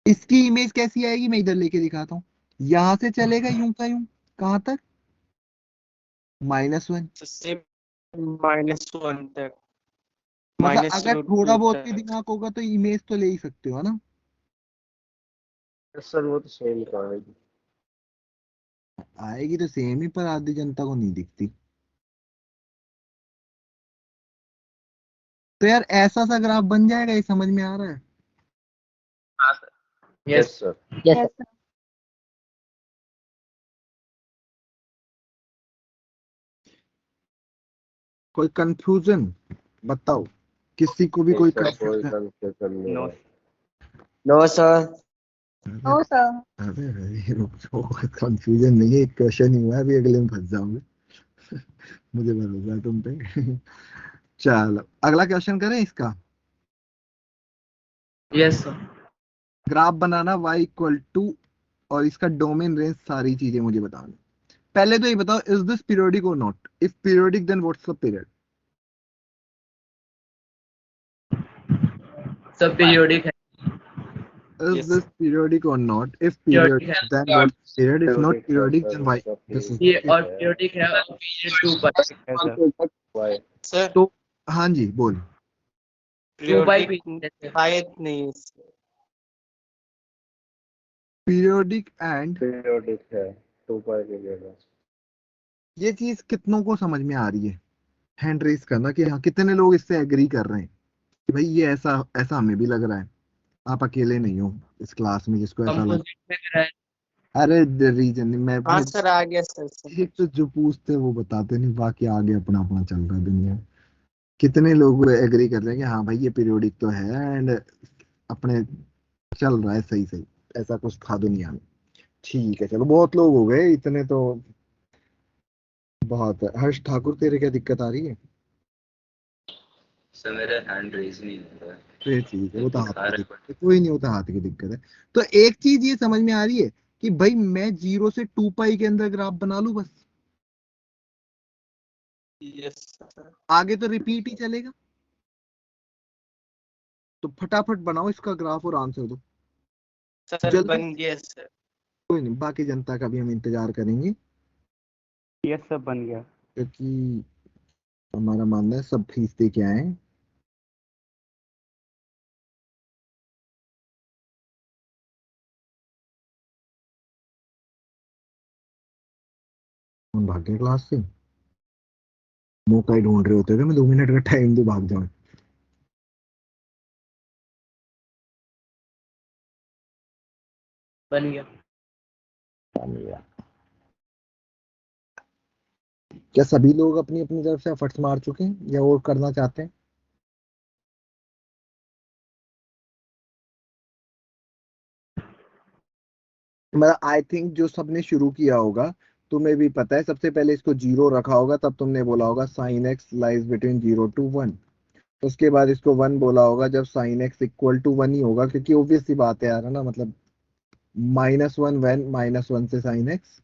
इसकी इमेज कैसी आएगी, मैं इधर लेके दिखाता हूँ। यहां से चलेगा यूं का यूं, कहां तक? -1। सिर्फ -1 तक. मतलब अगर -√2 थोड़ा बहुत भी तक. दिमाग होगा तो इमेज तो ले ही सकते हो, है ना? सर वो तो सेम कहानी। आएगी तो सेम ही, पर आधी जनता को नहीं दिखती। तो यार ऐसा सा ग्राफ बन जाएगा, ये समझ में आ रहा है? हाँ sir. Yes sir. Yes sir. कोई कंफ्यूजन बताओ, किसी को भी कोई कोई कंफ्यूजन? कंफ्यूजन नहीं No. है। No sir. No sir. अरे रुक जाओ, कंफ्यूजन नहीं है, एक क्वेश्चन ही हुआ है, अभी अगले में फंस जाओगे। मुझे भरोसा है तुम पे। चलो अगला क्वेश्चन करें इसका। Yes sir. ग्राफ बनाना y इक्वल टू, और इसका डोमेन रेंज, सारी चीजें मुझे बतानी। पहले तो ये बताओ, इज दिस पीरियोडिक और not? If periodic then what's the period? सब पीरियोडिक है। Is Yes. this periodic or not? If Periodic periodic, है। then what period? If not periodic, sir, then why? सब This is ये the और period. Periodic है, और period 2 by Yes sir. Why sir तो हाँ जी बोल। 2 बाय पीरियोडिक पीरियड। शायद नहीं. पीरियोडिक एंड, पीरियोडिक है 2 पाई पीरियड है। ये चीज कितनों को समझ में आ रही है? हैंड रेस करना कि हाँ कितने लोग इससे एग्री कर रहे हैं कि भाई ये ऐसा ऐसा हमें भी लग रहा है। आप अकेले नहीं हो इस क्लास में जिसको ऐसा लग। कंपोजिट में कराया। अरे रीजन मैं हाँ सर आ गया सर. एक तो जो पूछते हैं वो बताते नहीं, बाकी आगे अपना अपना चल रहा है दुनिया। कितने लोग एग्री कर रहे हैं कि हाँ भाई ये पीरियोडिक तो है, एंड अपने चल रहा है सही सही, ऐसा कुछ था दुनिया में। ठीक है चलो, बहुत लोग हो गए इतने तो, बहुत है। हर्ष ठाकुर तेरे क्या दिक्कत आ रही है? सर मेरा हैंड रेज नहीं हो रहा है। सॉफ्टवेयर चीज है, वो तो हाथ की सारे दिक्कत है, कोई नहीं होता, हाथ की दिक्कत है। तो एक चीज ये समझ में आ रही है कि भाई मैं 0 से 2 पाई के अंदर ग्राफ बना लूं बस, यस सर। आगे तो रिपीट ही चलेगा। तो फटाफट बनाओ इसका ग्राफ और आंसर दो सर जल्दी बन से। गया सर। कोई नहीं, बाकी जनता का भी हम इंतजार करेंगे, यस सर बन गया। क्योंकि हमारा मानना है सब फीस दे के आए हैं। हम भाग गए क्लास से, मौका ही ढूंढ रहे होते थे, मैं 2 मिनट का टाइम दे भाग जाऊं। बन गया। क्या सभी लोग अपनी अपनी तरफ से एफर्ट्स मार चुके हैं या और करना चाहते हैं? मतलब आई थिंक जो सबने शुरू किया होगा, तुम्हें भी पता है, सबसे पहले इसको 0 रखा होगा, तब तुमने बोला होगा sine x lies between 0 to 1। उसके बाद इसको 1 बोला होगा जब साइन एक्स इक्वल टू 1 ही होगा, क्योंकि ऑब्वियस सी बात है यार, है ना, मतलब -1 वैन -1 से साइन एक्स।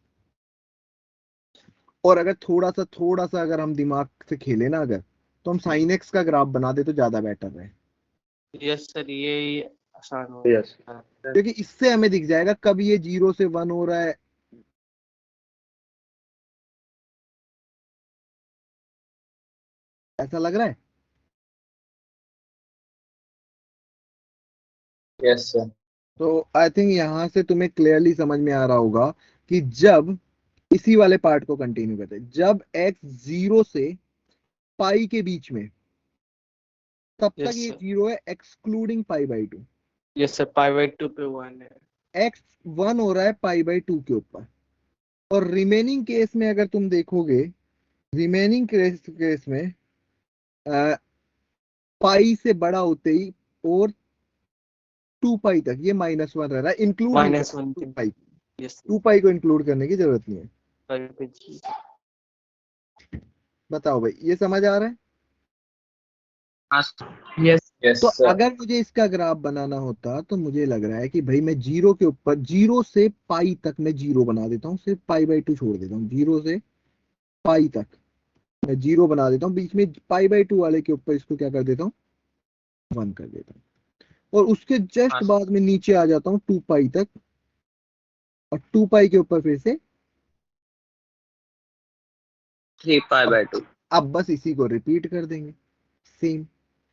और अगर थोड़ा सा अगर हम दिमाग से खेले ना, अगर तो हम साइन एक्स का ग्राफ बना दे तो ज्यादा बेटर है, यस सर ये आसान हो यस गया। क्योंकि इससे हमें दिख जाएगा कब ये 0 से 1 हो रहा है। ऐसा लग रहा है। यस सर तो आई थिंक यहां से तुम्हें क्लियरली समझ में आ रहा होगा कि जब इसी वाले पार्ट को कंटिन्यू करते हैं, जब x 0 से पाई के बीच में, तब तक यस ये सर। 0 है एक्सक्लूडिंग पाई/2। यस सर पाई/2 पे 1 है। x 1 हो रहा है पाई/2 के ऊपर। और रिमेनिंग केस में अगर तुम देखोगे, रिमेनिंग केस में पाई से बड़ा होते ही और 2 पाई तक ये -1 रह रहा है, इंक्लूड नहीं कर -1 2 के। पाई। यस 2 पाई को इंक्लूड करने की जरूरत नहीं है। पाई पे जी। बताओ भाई, ये समझ आ रहा है? यस। यस तो सर अगर मुझे इसका ग्राफ बनाना होता तो मुझे लग रहा है कि भाई मैं 0 के ऊपर 0 से पाई तक मैं 0 बना देता हूँ, सिर्फ पाई/2 छोड़ देता हूँ, 0 से पाई तक मैं 0 बना देता हूँ, बीच में पाई/2 वाले के ऊपर इसको क्या कर देता हूँ, 1 कर देता हूँ। और उसके जस्ट बाद में नीचे आ जाता हूँ 2 पाई तक, और 2 पाई के ऊपर फिर से 3 पाई/2। अब बस इसी को रिपीट कर देंगे, सेम।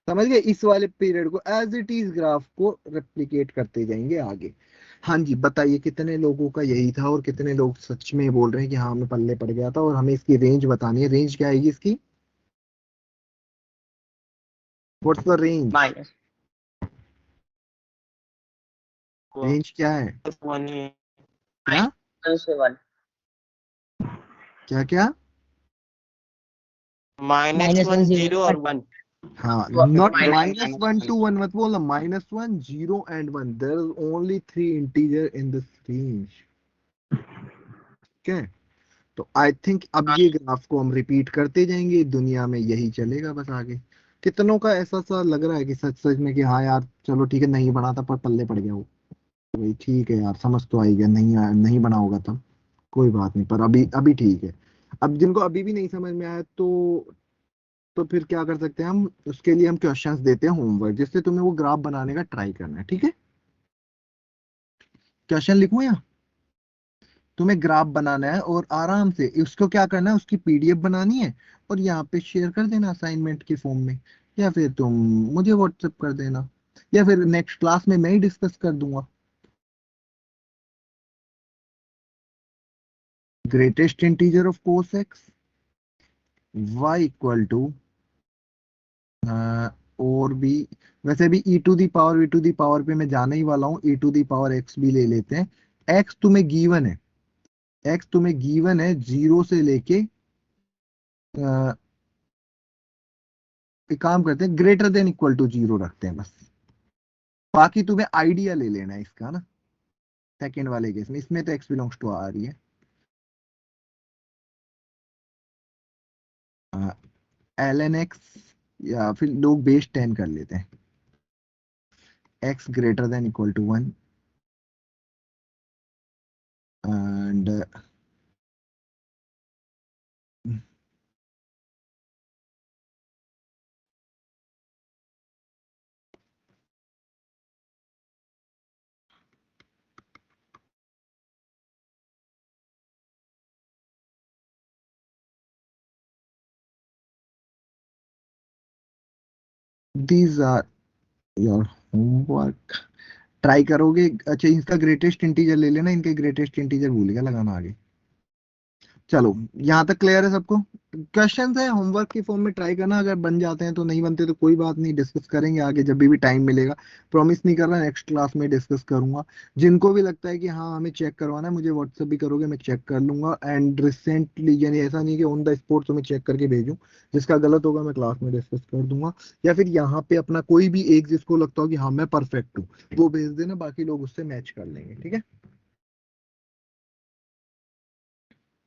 समझ गए? इस वाले पीरियड को एज इट इज ग्राफ को रेप्लिकेट करते जाएंगे आगे। हाँ जी, बताइए कितने लोगों का यही था और कितने लोग सच में बोल रहे हैं कि हाँ हमें पल्ले पड़ गया था, और हमें इसकी रेंज बतानी है। रेंज क्या आएगी इसकी? What's the range? Minus range क्या है? 1 ही है। क्या से 1। क्या क्या? -1 0 और 1। हाँ, नॉट माइनस -1 to 1 मत बोलना, -1 0 and 1, there is only 3 integer in this range. ठीक है? तो आई थिंक अब ये ग्राफ को हम रिपीट करते जाएंगे, दुनिया में यही चलेगा बस आगे। कितनों का ऐसा सा लग रहा है कि सच सच में कि हाँ यार चलो ठीक है, नहीं बना था पर पल्ले पड़ गया वो, भाई ठीक है यार, समझ तो आई गया, नहीं बना होगा तब कोई बात नहीं, पर अभी अभी ठीक है। अब जिनको अभी भी नहीं समझ में आया तो फिर क्या कर सकते हैं हम, उसके लिए हम क्वेश्चंस देते हैं होमवर्क, जिससे तुम्हें वो ग्राफ बनाने का ट्राई करना है। ठीक है? क्वेश्चन लिखूं या तुम्हें ग्राफ बनाना है, और आराम से उसको क्या करना है, उसकी पीडीएफ बनानी है और यहाँ पे शेयर कर देना असाइनमेंट के फॉर्म में, या फिर तुम मुझे व्हाट्सएप कर देना, या फिर नेक्स्ट क्लास में मैं ही डिस्कस कर दूंगा। Greatest integer of cos x y equal to, और भी वैसे भी e टू दी पावर पे मैं जाने ही वाला हूँ, e to the power x भी ले लेते हैं। x तुम्हें गिवन है, x तुम्हें गिवन है 0 से लेके एक काम करते हैं, ग्रेटर देन इक्वल टू 0 रखते हैं बस। बाकी तुम्हें आइडिया ले लेना है इसका ना, सेकेंड वाले केस में, इसमें तो x बिलोंग्स टू आ रही है, ln x, या फिर लोग बेस 10 कर लेते हैं। x greater than equal to 1 and these are your homework. Try करोगे? अच्छा, इसका ग्रेटेस्ट इंटीजर ले लेना, इनके ग्रेटेस्ट इंटीजर भूल गया लगाना आगे। चलो यहाँ तक क्लियर है सबको? क्वेश्चंस है होमवर्क की फॉर्म में, ट्राई करना, अगर बन जाते हैं तो, नहीं बनते तो कोई बात नहीं, डिस्कस करेंगे आगे जब भी टाइम मिलेगा। प्रॉमिस नहीं कर रहा, नेक्स्ट क्लास में डिस्कस करूंगा। जिनको भी लगता है कि हाँ हमें चेक करवाना है, मुझे व्हाट्सएप भी करोगे, मैं चेक कर लूंगा। एंड रिसेंटली, यानी ऐसा नहीं कि ऑन द स्पॉट तुम्हें चेक करके भेजूं, जिसका गलत होगा मैं क्लास में डिस्कस कर दूंगा। या फिर यहाँ पे अपना कोई भी एक जिसको लगता हो कि हाँ मैं परफेक्ट हूँ, वो भेज देना, बाकी लोग उससे मैच कर लेंगे, ठीक है?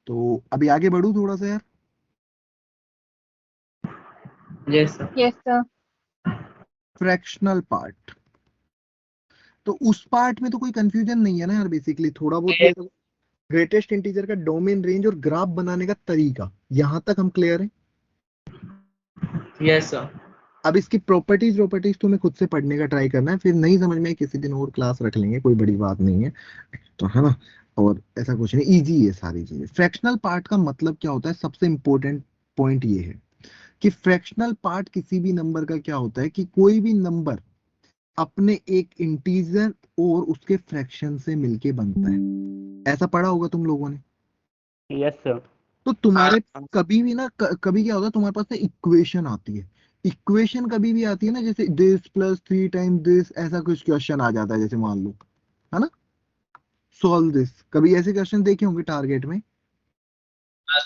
तो अभी आगे बढ़ू थोड़ा सा यार। Yes sir. Yes sir. Fractional part, तो उस पार्ट में तो कोई कंफ्यूजन नहीं है ना यार? बेसिकली थोड़ा बहुत ये ग्रेटेस्ट इंटीजर का डोमेन रेंज और ग्राफ बनाने का तरीका, यहां तक हम क्लियर हैं? Yes sir. अब इसकी प्रॉपर्टीज तुम्हें खुद से पढ़ने का ट्राई करना है, फिर नहीं समझ में किसी दिन और क्लास रख लेंगे, कोई बड़ी बात नहीं है, तो है ना? और ऐसा कुछ नहीं, इजी है सारी चीजें। फ्रैक्शनल पार्ट का मतलब क्या होता है? सबसे इंपॉर्टेंट पॉइंट ये है कि फ्रैक्शनल पार्ट किसी भी नंबर का क्या होता है कि कोई भी नंबर अपने एक इंटीजर और उसके फ्रैक्शन से मिलके बनता है। ऐसा पढ़ा होगा तुम लोगों ने। Yes sir. तो तुम्हारे कभी भी ना कभी क्या होता है, तुम्हारे पास इक्वेशन आती है। इक्वेशन कभी भी आती है ना, जैसे दिस प्लस 3 टाइम दिस, ऐसा कुछ क्वेश्चन आ जाता है, जैसे मान लो, है ना, सॉल्व दिस, कभी ऐसे क्वेश्चन देखे होंगे टारगेट में।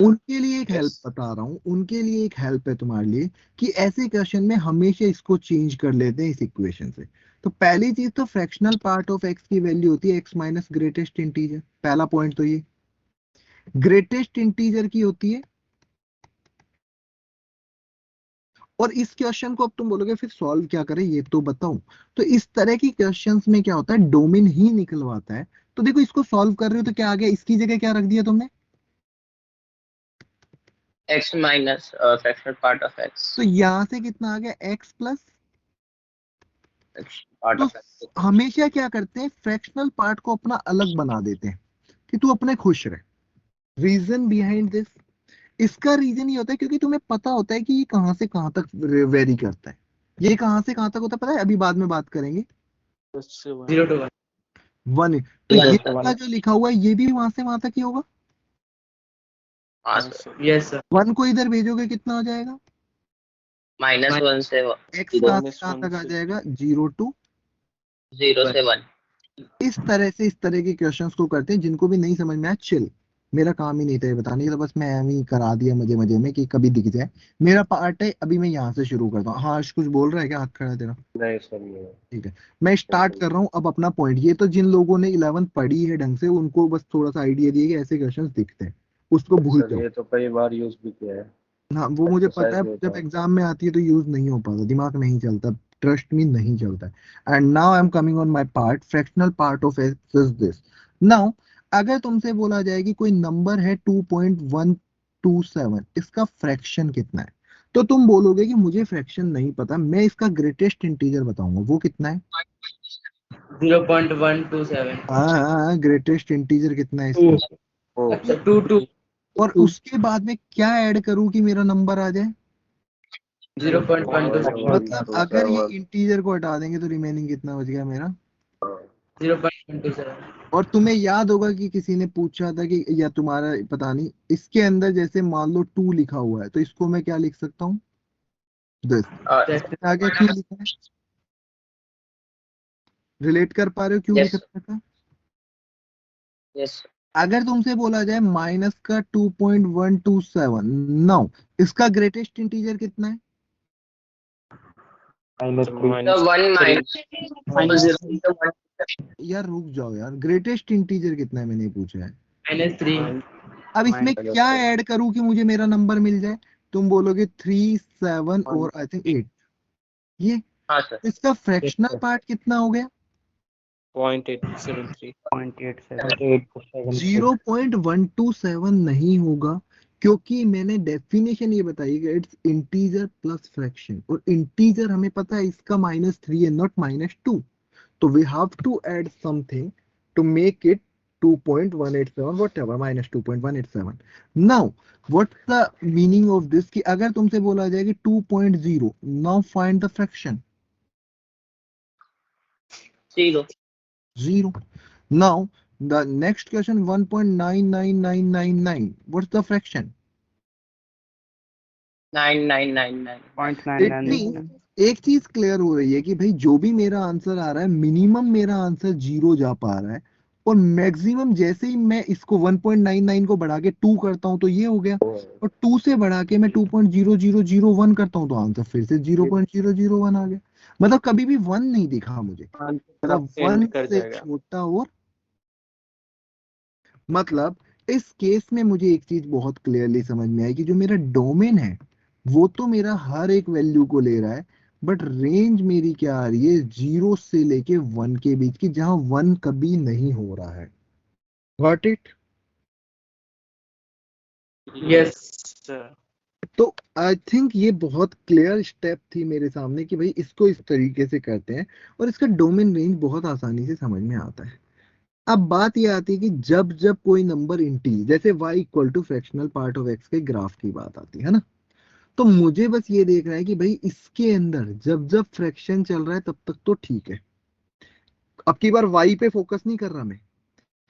उनके लिए एक हेल्प बता रहा हूँ, उनके लिए एक हेल्प है तुम्हारे लिए, कि ऐसे क्वेश्चन में हमेशा इसको चेंज कर लेते हैं इस इक्वेशन से। तो पहली चीज तो फ्रैक्शनल पार्ट ऑफ एक्स की वैल्यू होती है एक्स माइनस ग्रेटेस्ट इंटीजर, पहला पॉइंट तो ये। ग्रेटेस्ट इंटीजर की होती है, और इस क्वेश्चन को अब तुम बोलोगे फिर सॉल्व क्या करें, ये तो बताऊं। तो इस तरह की क्वेश्चंस में क्या होता है, डोमेन ही निकलवाता है। तो देखो इसको सॉल्व कर रहे हो तो क्या आ गया, इसकी जगह क्या रख दिया तुमने? x minus fractional part of x तो यहां से कितना आ गया, एक्स प्लस। पार्ट तो ऑफ x। हमेशा क्या करते हैं, फ्रैक्शनल पार्ट को अपना अलग बना देते हैं कि तू अपने खुश रहे। रीजन बिहाइंड दिस, इसका रीजन ये होता है क्योंकि तुम्हें पता होता है कि ये कहां से कहां तक वेरी करता है। ये कहां से कहां तक होता है पता है, अभी बाद में बात करेंगे। 0 to 1। 1, तो ये वाला जो लिखा हुआ है ये भी वहां से वहां तक ही होगा। Yes sir. 1 को इधर भेजोगे कितना हो जाएगा, -1 से एक्स कहां से कहां तक आ जाएगा, 0 to 0 से 1। इस तरह के क्वेश्चंस को करते हैं। जिनको भी नहीं समझ में आया चिल, मेरा काम ही नहीं था ये बताने का, तो बस मैं एम ही करा दिया मजे मजे में कि कभी दिख जाए। मेरा पार्ट है, अभी मैं यहाँ से शुरू करता हूँ। हाँ कुछ बोल रहा है क्या, हाथ खड़ा है तेरा? नहीं सर, नहीं। ठीक है, मैं स्टार्ट कर रहा हूँ अब अपना पॉइंट। ये तो जिन लोगों ने 11th पढ़ी है ढंग से, उनको बस थोड़ा सा आइडिया दिए कि ऐसे क्वेश्चंस दिखते हैं, उसको भूल सर जाओ। ये तो कई बार यूज भी किया है। हाँ वो मुझे पता है, एक्सरसाइज भी होता जब है। एग्जाम में आती है तो यूज नहीं हो पाता, दिमाग नहीं चलता, ट्रस्ट मी नहीं चलता। And now I am coming on my part, fractional part of x is this. Now अगर तुमसे बोला जाए कि कोई नंबर है 2.127, इसका फ्रैक्शन कितना है, तो तुम बोलोगे कि मुझे फ्रैक्शन नहीं पता, मैं इसका ग्रेटेस्ट इंटीजर बताऊंगा, वो कितना है? 0.127। हाँ, ग्रेटेस्ट इंटीजर कितना है इसका? अच्छा 2 और उसके बाद में क्या ऐड करूं कि मेरा नंबर आ जाए? 0.127। मतलब अगर ये इंटीजर को हटा देंगे तो रिमेनिंग कितना बच गया मेरा? 0.127। और तुम्हें याद होगा कि किसी ने पूछा था कि, या तुम्हारा पता नहीं, इसके अंदर जैसे मान लो 2 लिखा हुआ है, तो इसको मैं क्या लिख सकता हूँ, दिस। आगे क्यों लिखा है, रिलेट कर पा रहे हो क्यों लिख यस रखा था? यस। अगर तुमसे बोला जाए माइनस का 2.127, नाउ इसका ग्रेटेस्ट इंटीजर कितना है? तो 1 -0 यार रुक जाओ यार, ग्रेटेस्ट इंटीजर कितना है मैंने पूछा है। -3। अब इसमें क्या ऐड करूं कि मुझे मेरा नंबर मिल जाए? तुम बोलोगे 3, 7 और आई थिंक 8, ये हाँ सर। इसका फ्रैक्शनल पार्ट कितना हो गया? 0.873। 0.87 0.127 नहीं होगा, क्योंकि मैंने डेफिनेशन ये बताई कि इट्स इंटीजर प्लस फ्रैक्शन, और इंटीजर हमें पता है इसका -3 है, नॉट -2. तो we have to add something to make it 2.187, whatever, -2.187. Now what's the meaning of this, कि अगर तुमसे बोला जाए कि 2.0, now find the fraction, 0। 0. Now the next question, 1.99999, what's the fraction? 9999। It means एक चीज क्लियर हो रही है कि भाई जो भी मेरा आंसर आ रहा है, मिनिमम मेरा आंसर 0 जा पा रहा है, और मैक्सिमम जैसे ही मैं इसको 1.99 को बढ़ा के 2 करता हूं तो ये हो गया, और 2 से बढ़ा के मैं 2.0001 करता हूं तो आंसर फिर से 0.001 आ गया. मतलब कभी भी 1 नहीं दिखा मुझे, मतलब 1 कर से जाएगा। छोटा, और मतलब इस केस में मुझे एक चीज बहुत क्लियरली समझ में आई कि जो मेरा डोमेन है वो तो मेरा हर एक वैल्यू को ले रहा है, बट रेंज मेरी क्या आ रही है, 0 से लेके 1 के बीच की, जहां 1 कभी नहीं हो रहा है. Got it? Yes sir. तो आई थिंक ये बहुत क्लियर स्टेप थी मेरे सामने कि भाई इसको इस तरीके से करते हैं, और इसका डोमेन रेंज बहुत आसानी से समझ में आता है. अब बात ये आती है कि जब जब कोई नंबर इंटीज, जैसे y equal to fractional part of x के ग्राफ की बात आती है ना, तो मुझे बस ये देखना है कि भाई इसके अंदर जब जब फ्रैक्शन चल रहा है तब तक तो ठीक है. अब की बार y पे फोकस नहीं कर रहा मैं,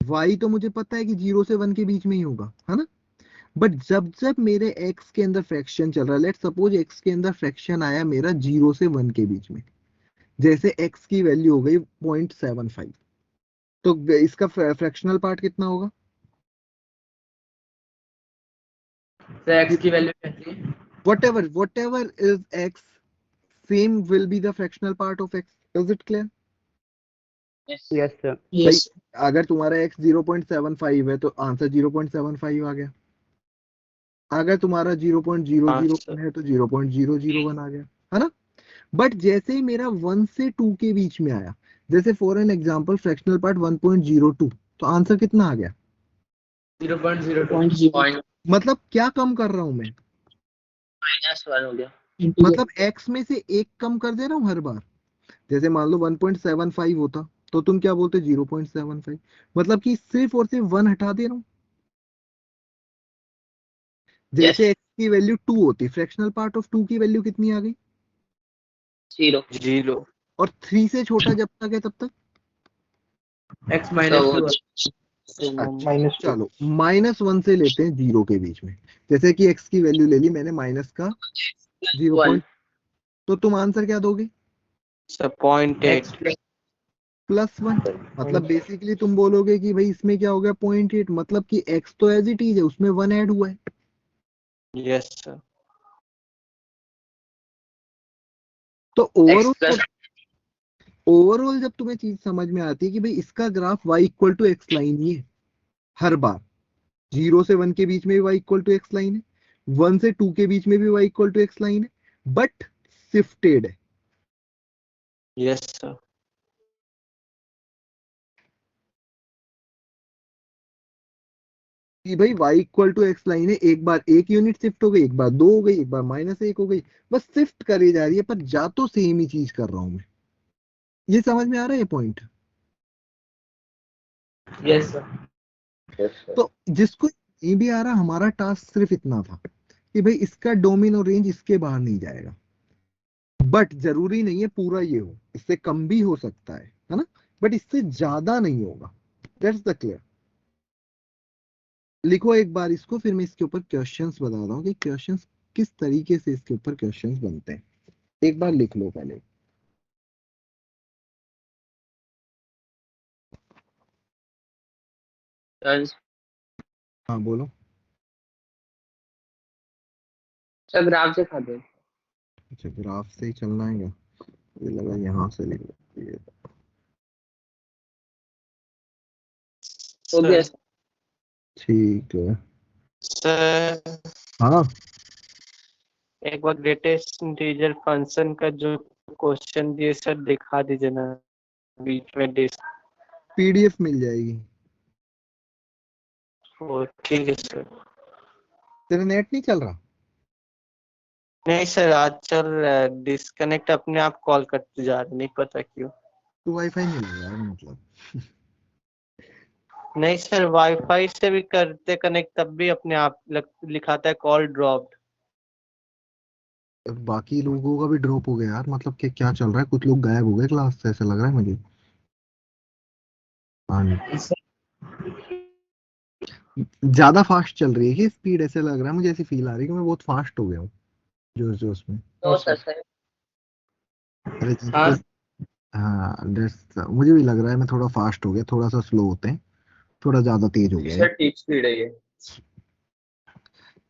y तो मुझे पता है कि 0 से 1 के बीच में ही होगा, है ना. बट जब जब मेरे x के अंदर फ्रैक्शन चल रहा है, लेट सपोज x के अंदर फ्रैक्शन आया मेरा 0 से 1 के बीच में, जैसे x की वैल्यू हो गई 0.75, तो इसका फ्रैक्शनल पार्ट कितना होगा? सर एक्स की वैल्यू कैसी है? whatever is x, same will be the fractional part of x. Is it clear? Yes sir. भाई अगर तुम्हारा x 0.75 है तो आंसर 0.75 आ गया, अगर तुम्हारा 0.001 है तो 0.001 आ गया, है ना. बट जैसे ही मेरा 1 से 2 के बीच में आया, जैसे for an example fractional part 1.02, तो आंसर कितना आ गया? 0.02 मतलब क्या कम कर रहा हूं मैं? -1 हो गया। मतलब x में से एक कम कर दे रहा हूं हर बार. जैसे मान लो 1.75 होता तो तुम क्या बोलते? 0.75. मतलब कि सिर्फ और सिर्फ 1 हटा दे रहा हूं. यस। जैसे x की वैल्यू 2 होती, फ्रैक्शनल पार्ट ऑफ 2 की वैल्यू कितनी आ गई? 0। 0। और 3 से छोटा जब तक है तब तक? एक्स तो -2 अच्छा, चलो -1 से लेते हैं 0 के बीच में. जैसे कि x की वैल्यू ले ली मैंने माइनस का 0. 1। तो तुम आंसर क्या दोगे? सर 0.8। +1. मतलब बेसिकली तुम बोलोगे कि भाई इसमें क्या हो गया 0.8, मतलब कि x तो एज इट इज है, उसमें 1 ऐड हुआ है. Yes sir. तो x+। ओवरऑल जब तुम्हें चीज समझ में आती है कि भाई इसका graph y equal to x line ही है हर बार, 0 से 1 के बीच में भी y equal to x line है, 1 से 2 के बीच में भी y equal to x line है, बट शिफ्टेड है. Yes sir. कि भाई y equal to x line है, एक बार एक यूनिट शिफ्ट हो गई, एक बार 2 हो गई, एक बार -1 हो गई, बस शिफ्ट करी जा रही है, पर जा तो सेम ही चीज कर रहा हूं मैं. ये समझ में आ रहा है ये point? Yes sir. Yes, sir. तो जिसको नहीं भी आ रहा, हमारा टास्क सिर्फ इतना था कि भाई इसका डोमेन और रेंज इसके बाहर नहीं जाएगा, बट जरूरी नहीं है पूरा ये हो, इससे कम भी हो सकता है ना, बट इससे ज्यादा नहीं होगा. That's the clear. लिखो एक बार इसको, फिर मैं इसके ऊपर क्वेश्चंस बता रहा हूँ कि क्वेश्चंस किस तरीके से इसके ऊपर क्वेश्चंस बनते हैं. एक बार लिख लो पहले. हाँ बोलो. सर ग्राफ दिखा दो। अच्छा, ग्राफ से ही चलना है क्या? ये लगा यहाँ से लिख लो ये. हो गया सर। ठीक है. सर हाँ एक बार ग्रेटेस्ट इंटीजर फंक्शन का जो क्वेश्चन दिए सर, दिखा दीजिए ना बीच में डिस्क। पीडीएफ मिल जाएगी। ओ ठीक है सर। तेरा नेट नहीं चल रहा? नहीं सर, आज चल रहा है, डिस्कनेक्ट अपने आप कॉल करते जा रहे, नहीं पता क्यों। तो वाईफाई नहीं लग रहा है मतलब? नहीं सर, वाईफाई से भी करते कनेक्ट तब भी अपने आप लिखाता है कॉल ड्रॉप्ड। बाकी लोगों का भी ड्रॉप हो गया यार, मतलब कि क्या चल रहा है? कुछ लोग गायब हो गए क्लास से, ऐसा लग रहा है मुझे। हाँ, ज्यादा फास्ट चल रही है कि स्पीड? ऐसे लग रहा है मुझे, ऐसी फील आ रही है कि मैं बहुत फास्ट हो गया हूँ जोश जोश में। तो सर अरे हाँ जिनको, हाँ मुझे भी लग रहा है मैं थोड़ा फास्ट हो गया, थोड़ा सा स्लो होते हैं, थोड़ा ज्यादा तेज हो गया है। सर ठीक स्पीड है ये।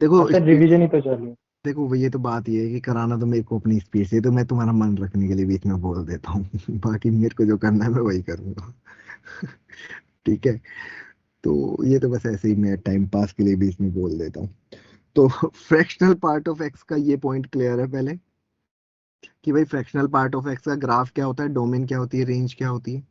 देखो सर रिवीजन ही तो चल रही है। देखो ये तो बात ये है कि कराना तो मेरे को अपनी स्पीड से, तो मैं तुम्हारा मन रखने के लिए बीच में बोल देता हूँ बाकी मेरे को जो करना है मैं वही करूंगा ठीक है। तो ये तो बस ऐसे ही मैं टाइम पास के लिए बीच में बोल देता हूँ। तो फ्रैक्शनल पार्ट ऑफ एक्स का ये पॉइंट क्लियर है पहले, कि भाई फ्रैक्शनल पार्ट ऑफ एक्स का ग्राफ क्या होता है, डोमेन क्या होती है, रेंज क्या होती है।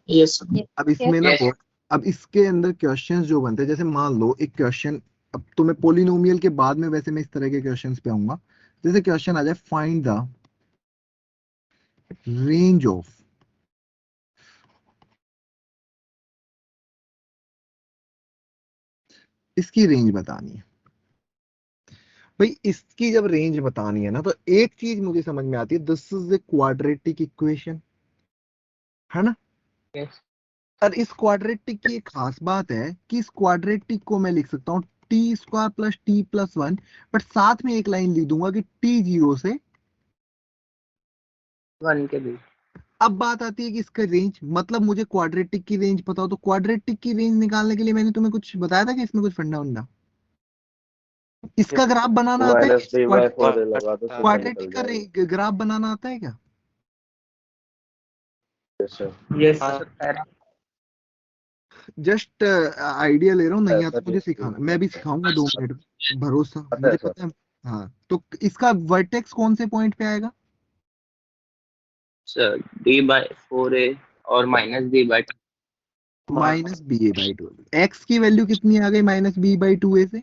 यस अब इसमें ना Yes. अब इसके अंदर क्वेश्चंस जो बनते हैं, जैसे मान लो एक क्वेश्चन, अब तो मैं पोलिनोमियल के बाद में वैसे मैं इस तरह के क्वेश्चंस पे आऊंगा। जैसे क्वेश्चन आ जाए, फाइंड द रेंज ऑफ इसकी रेंज बतानी है। भाई इसकी जब रेंज बतानी है ना, तो एक चीज मुझे समझ में आती है, this is a quadratic equation, है ना? Yes. और इस क्वाड्रेटिक की एक खास बात है कि इस क्वाड्रेटिक को मैं लिख सकता हूँ T square plus T plus one, but साथ में एक लाइन लिख दूंगा कि टी जीरो से। 1 के बीच। अब बात आती है कि इसका रेंज, मतलब मुझे क्वाड्रेटिक की रेंज पता हो, तो क्वाड्रेटिक की रेंज निकालने के लिए मैंने तुम्हें कुछ बताया था कि इसमें कुछ फंडा वंडा, इसका ग्राफ बनाना आता है? -3/4 लगा दो, सीधा क्वाड्रेटिक निकल का जाएगा। ग्राफ बनाना आता है क्या? Yes sir. यस हाँ sir. Sir para. Just idea ले रहा हूँ, नहीं आता सर मुझे सिखाना, मैं भी सिखाऊंगा 2 मिनट, भरोसा पता है मुझे सर। पता है। हाँ, तो इसका वर्टेक्स कौन से पॉइंट पे आएगा? सर D/4A और -D/2। -ba/2। एक्स की वैल्यू कितनी आ गई -b/2a से?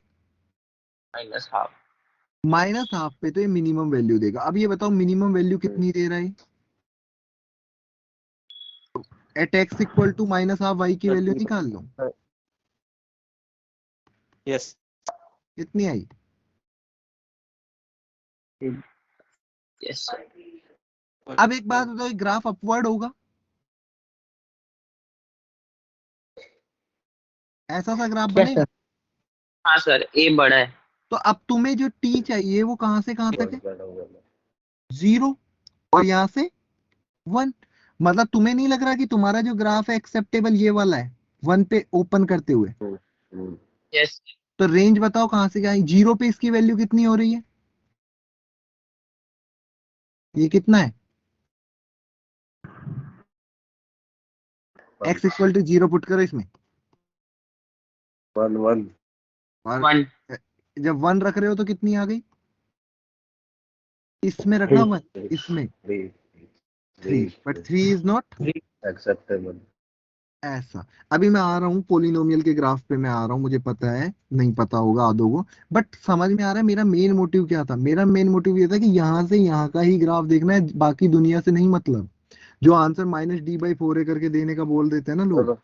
-12। -12 पे तो ये मिनिमम वैल्यू देगा। अब ये बताओ मिनिमम वैल्यू कितनी दे रहा है? At x equal to -12 y की वैल्यू निकाल लो, यस कितनी आई? Yes sir. अब एक बात बताओ, ग्राफ अपवर्ड होगा? ऐसा सा ग्राफ यस बनेगा? सर। हाँ सर A बड़ा है। तो अब तुम्हें जो टी चाहिए वो कहां से कहां तक है? बड़ा होगा। 0, और यहाँ से 1। मतलब तुम्हें नहीं लग रहा कि तुम्हारा जो ग्राफ है एक्सेप्टेबल ये वाला है, 1 पे ओपन करते हुए? हम्म। यस। तो रेंज बताओ कहां से कहां? 0 पे इसकी वैल्यू कितनी हो रही है? ये कितना है? x इक्वल टू 0 पुट करो इसमें, 1 और 1। जब 1 रख रहे हो तो कितनी आ गई? इसमें रखना 1, इसमें 3 3, बट 3 इज नॉट एक्सेप्टेबल। ऐसा। अभी मैं आ रहा हूँ पोलिनोमियल के ग्राफ पे, मैं आ रहा हूँ, मुझे पता है नहीं पता होगा आधों को, बट समझ में आ रहा है मेरा मेन मोटिव क्या था। मेरा मेन मोटिव ये था कि यहाँ से यहाँ का ही ग्राफ देखना है, बाकी दुनिया से नहीं मतलब। जो आंसर -d/4a करके देने का बोल देते हैं ना लोग। चलो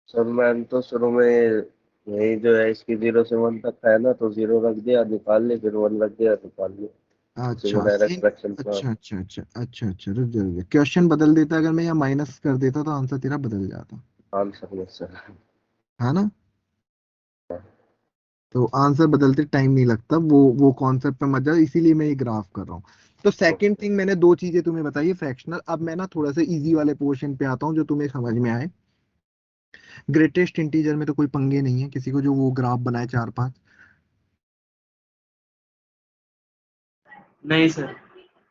सर, मैंने तो शुरू में यही जो है इसकी 0 से 1 तक है ना, तो 0 रख दिया निकाल ली, फिर 1 रख दिया निकाल लिया। इसी को अच्छा डायरेक्ट फ्रैक्शन अच्छा अच्छा अच्छा अच्छा अच्छा, रुक जा रुक जा, क्वेश्चन बदल देता अगर मैं, या माइनस कर देता तो आंसर तेरा बदल जाता, आंसर में सर। है ना? तो आंसर बदलते टाइम नहीं लगता, वो कॉन्सेप्ट पे मत जाओ, इसीलिए मैं ये ग्राफ कर रहा हूँ। तो सेकंड थिंग, मैंने 2 चीजें तुम्हें बताई है फ्रैक्शनल। अब मैं ना थोड़ा सा इजी वाले पोर्शन पे आता हूँ जो तुम्हें समझ में आए। ग्रेटेस्ट इंटीजर में तो कोई पंगे नहीं है किसी को, जो वो ग्राफ बनाए 4-5। नहीं सर।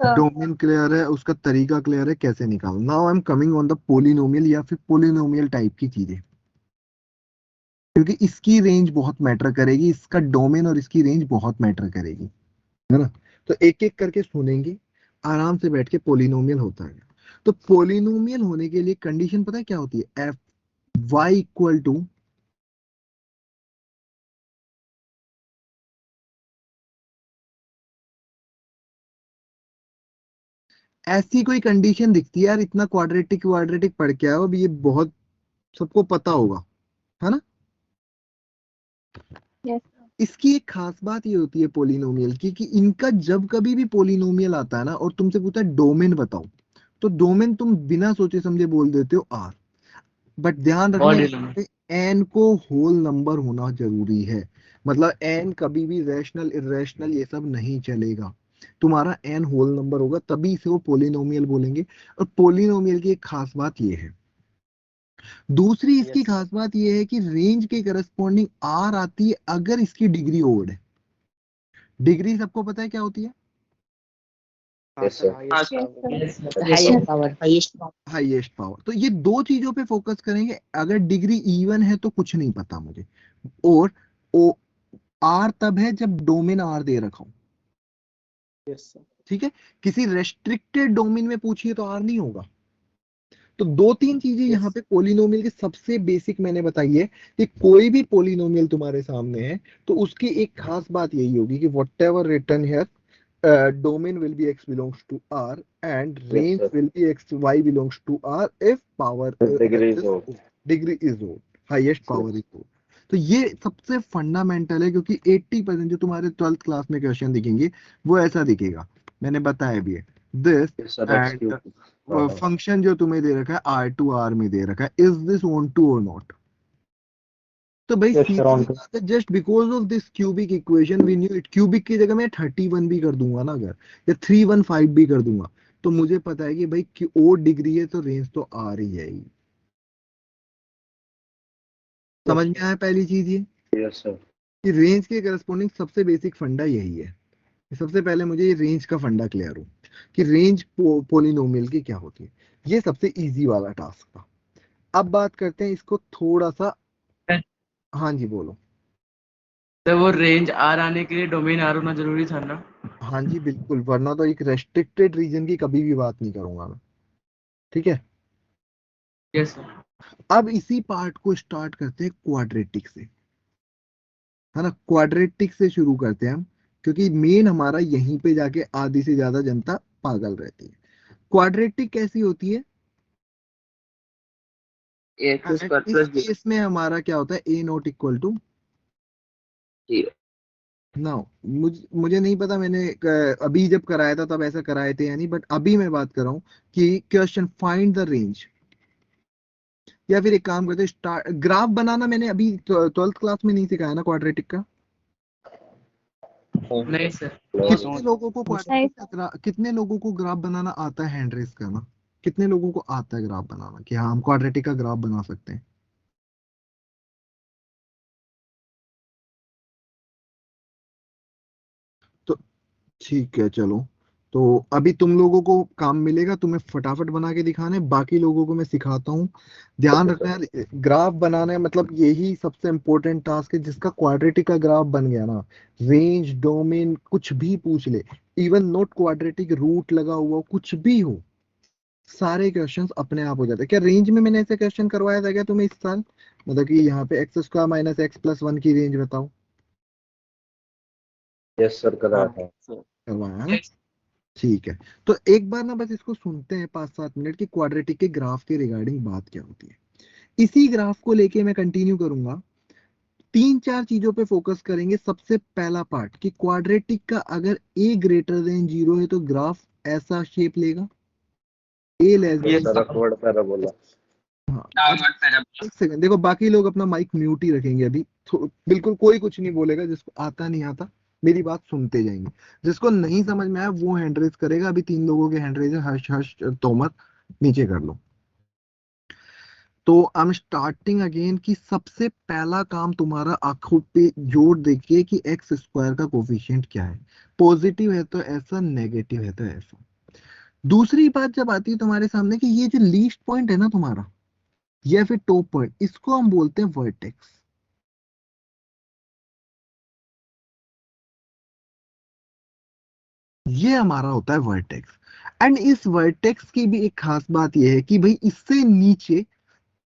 डोमेन क्लियर है, उसका तरीका क्लियर है कैसे निकालो। Now I am coming on the polynomial या फिर पोलिनोमियल टाइप की चीजें, क्योंकि इसकी रेंज बहुत मैटर करेगी, इसका डोमेन और इसकी रेंज बहुत मैटर करेगी, है ना? तो एक एक करके सुनेंगे, आराम से बैठ के पोलिनोमियल होता है। तो पोलिनोमियल होने के लिए कंडीशन पता है क्या होती है? एफ वाई इक्वल टू ऐसी कोई कंडीशन दिखती है यार, इतना क्वाड्रेटिक क्वाड्रेटिक पढ़ के आओ, अब ये बहुत सबको पता होगा, है ना। Yes, sir. इसकी एक खास बात ये होती है पोलिनोमियल की कि इनका जब कभी भी पोलिनोमियल आता है ना और तुमसे पूछता है डोमेन बताओ, तो डोमेन तुम बिना सोचे समझे बोल देते हो आर। बट ध्यान रखना Ordinal. एन को होल नंबर होना जरूरी है। मतलब एन कभी भी रैशनल इरेशनल ये सब नहीं चलेगा, तुम्हारा एन होल नंबर होगा तभी इसे वो पोलिनोमियल बोलेंगे। और पोलिनोमियल की एक खास बात ये है। दूसरी इसकी Yes. खास बात ये है कि रेंज के करस्पॉन्डिंग आर आती है अगर इसकी डिग्री ओड है। डिग्री सबको पता है क्या होती है? हाँ Yes, sir, sir. highest Yes, power. sir. Yes, sir. Highest power. Highest power. Highest power. तो ये दो चीजों पे फोकस करेंगे। अगर डिग्री इवन है तो कुछ नहीं पता मुझे, और ओ आर तब है जब डोमेन आर दे रखा हूं, Yes, sir. ठीक है। किसी रेस्ट्रिक्टेड डोमेन में पूछिए तो आर नहीं होगा। तो दो तीन चीजें यहाँ Yes. पे पोलिनोमियल की सबसे बेसिक मैंने बताई है कि कोई भी पोलिनोमियल तुम्हारे सामने है तो उसकी एक खास बात यही होगी कि what ever return here domain will be x belongs to r and range sir. will be x y belongs to r if power Degree x is is odd. degree is odd, highest power is odd। तो ये सबसे fundamental है, क्योंकि 80% जो तुम्हारे 12th class में question दिखेंगे वो ऐसा दिखेगा, मैंने बताया भी है। This Yes, sir. X and cube. हाँ, हाँ. फंक्शन जो तुम्हें दे रखा है आर टू आर में दे रखा है, इज दिस ऑन टू और नॉट। तो भाई Yes, sir, सीधी on to. बात है, just because of this cubic equation we knew it. Cubic की जगह मैं 31 भी कर दूंगा ना अगर, या 315 भी कर दूंगा, तो मुझे पता है कि भाई कि ओ डिग्री है तो रेंज तो आ रही है ही। समझ में आया पहली चीज ये Yes, sir. कि रेंज के करस्पॉन्डिंग सबसे बेसिक फंडा यही है। सबसे पहले मुझे ये रेंज का फंडा क्लियर हो कि रेंज पोलिनोमियल की क्या होती है। ये सबसे इजी वाला टास्क था। अब बात करते हैं इसको थोड़ा सा। हाँ जी बोलो। तो वो रेंज आर आने के लिए डोमेन आर होना जरूरी था ना? हाँ जी बिल्कुल, वरना तो एक रेस्ट्रिक्टेड रीजन की कभी भी बात नहीं करूंगा मैं, ठीक है। Yes sir. अब इसी पार्ट को स्टार्ट करते हैं क्वाड्रेटिक से, है ना। क्वाड्रेटिक से शुरू करते हैं हम, क्योंकि मेन हमारा यहीं पे जाके आधी से ज्यादा जनता पागल रहती है। क्वाड्रेटिक कैसी होती है? एक्स स्क्वायर इस प्लस बी केस में हमारा क्या होता है? ए नॉट इक्वल टू जीरो। ना। मुझे नहीं पता, मैंने अभी जब कराया था तब ऐसा कराए थे या नहीं, बट अभी मैं बात कर रहा हूँ कि क्वेश्चन फाइंड द रेंज। या फिर एक काम करते हैं, स्टार्ट ग्राफ बनाना मैंने अभी 12th क्लास में नहीं सिखाया ना क्वाड्रेटिक का। नहीं सर। कितने लोगों को नहीं क्वाड्रेटिक सर। का कितने लोगों को ग्राफ बनाना आता है? हैंड रेस करना। कितने लोगों को आता है ग्राफ बनाना कि हाँ हम क्वाड्रेटिक का ग्राफ बना सकते हैं? तो ठीक है चलो, तो अभी तुम लोगों को काम मिलेगा, तुम्हें फटाफट बना के दिखाने, बाकी लोगों को मैं सिखाता हूँ। ध्यान रखना यार, ग्राफ बनाना है मतलब यही सबसे इंपॉर्टेंट टास्क है। जिसका क्वाड्रेटिक का ग्राफ बन गया ना, रेंज डोमेन कुछ भी पूछ ले, इवन नॉट क्वाड्रेटिक रूट लगा हुआ कुछ भी हो, सारे क्वेश्चंस अपने आप हो जाते हैं। क्या रेंज में मैंने ऐसे क्वेश्चन करवाया था क्या तुम्हें इस साल? मतलब कि यहाँ पे x square minus x plus one की रेंज बताओ। Yes, sir. कराया हाँ था. सर। करवाया है ना? ठीक है, तो एक बार ना बस इसको सुनते हैं 5-7 मिनट की क्वाड्रेटिक के ग्राफ के रिगार्डिंग बात क्या होती है। इसी ग्राफ को लेके मैं कंटिन्यू करूंगा। 3-4 चीजों पे फोकस करेंगे। सबसे पहला पार्ट कि क्वाड्रेटिक का अगर ए ग्रेटर देन 0 है तो ग्राफ ऐसा शेप लेगा, a less Yes, then. sir. Upward parabola. हाँ, अब डाउनवर्ड पैराबोला। एक सेकंड देखो, बाकी लोग अपना माइक म्यूट ही रखेंगे अभी। बिल्कुल कोई कुछ नहीं बोलेगा, जिसको आता नहीं आता मेरी बात सुनते जाएंगे। जिसको नहीं समझ में आया वो हैंड रेज करेगा। अभी 3 लोगों के हैंड रेज है, हर्ष हर्ष तोमर, नीचे कर लो। तो आई एम स्टार्टिंग अगेन कि सबसे पहला काम तुम्हारा आंखों पे जोर देखिए कि एक्स स्क्वायर का कोफिशिएंट क्या है। पॉजिटिव है तो ऐसा, नेगेटिव है तो ऐसा। दूसरी बात जब आती है तुम्हारे सामने कि ये जो लीस्ट पॉइंट है ना तुम्हारा, या फिर टॉप पॉइंट, इसको हम बोलते हैं वर्टेक्स। ये हमारा होता है वर्टेक्स। एंड इस वर्टेक्स की भी एक खास बात ये है कि भाई इससे नीचे,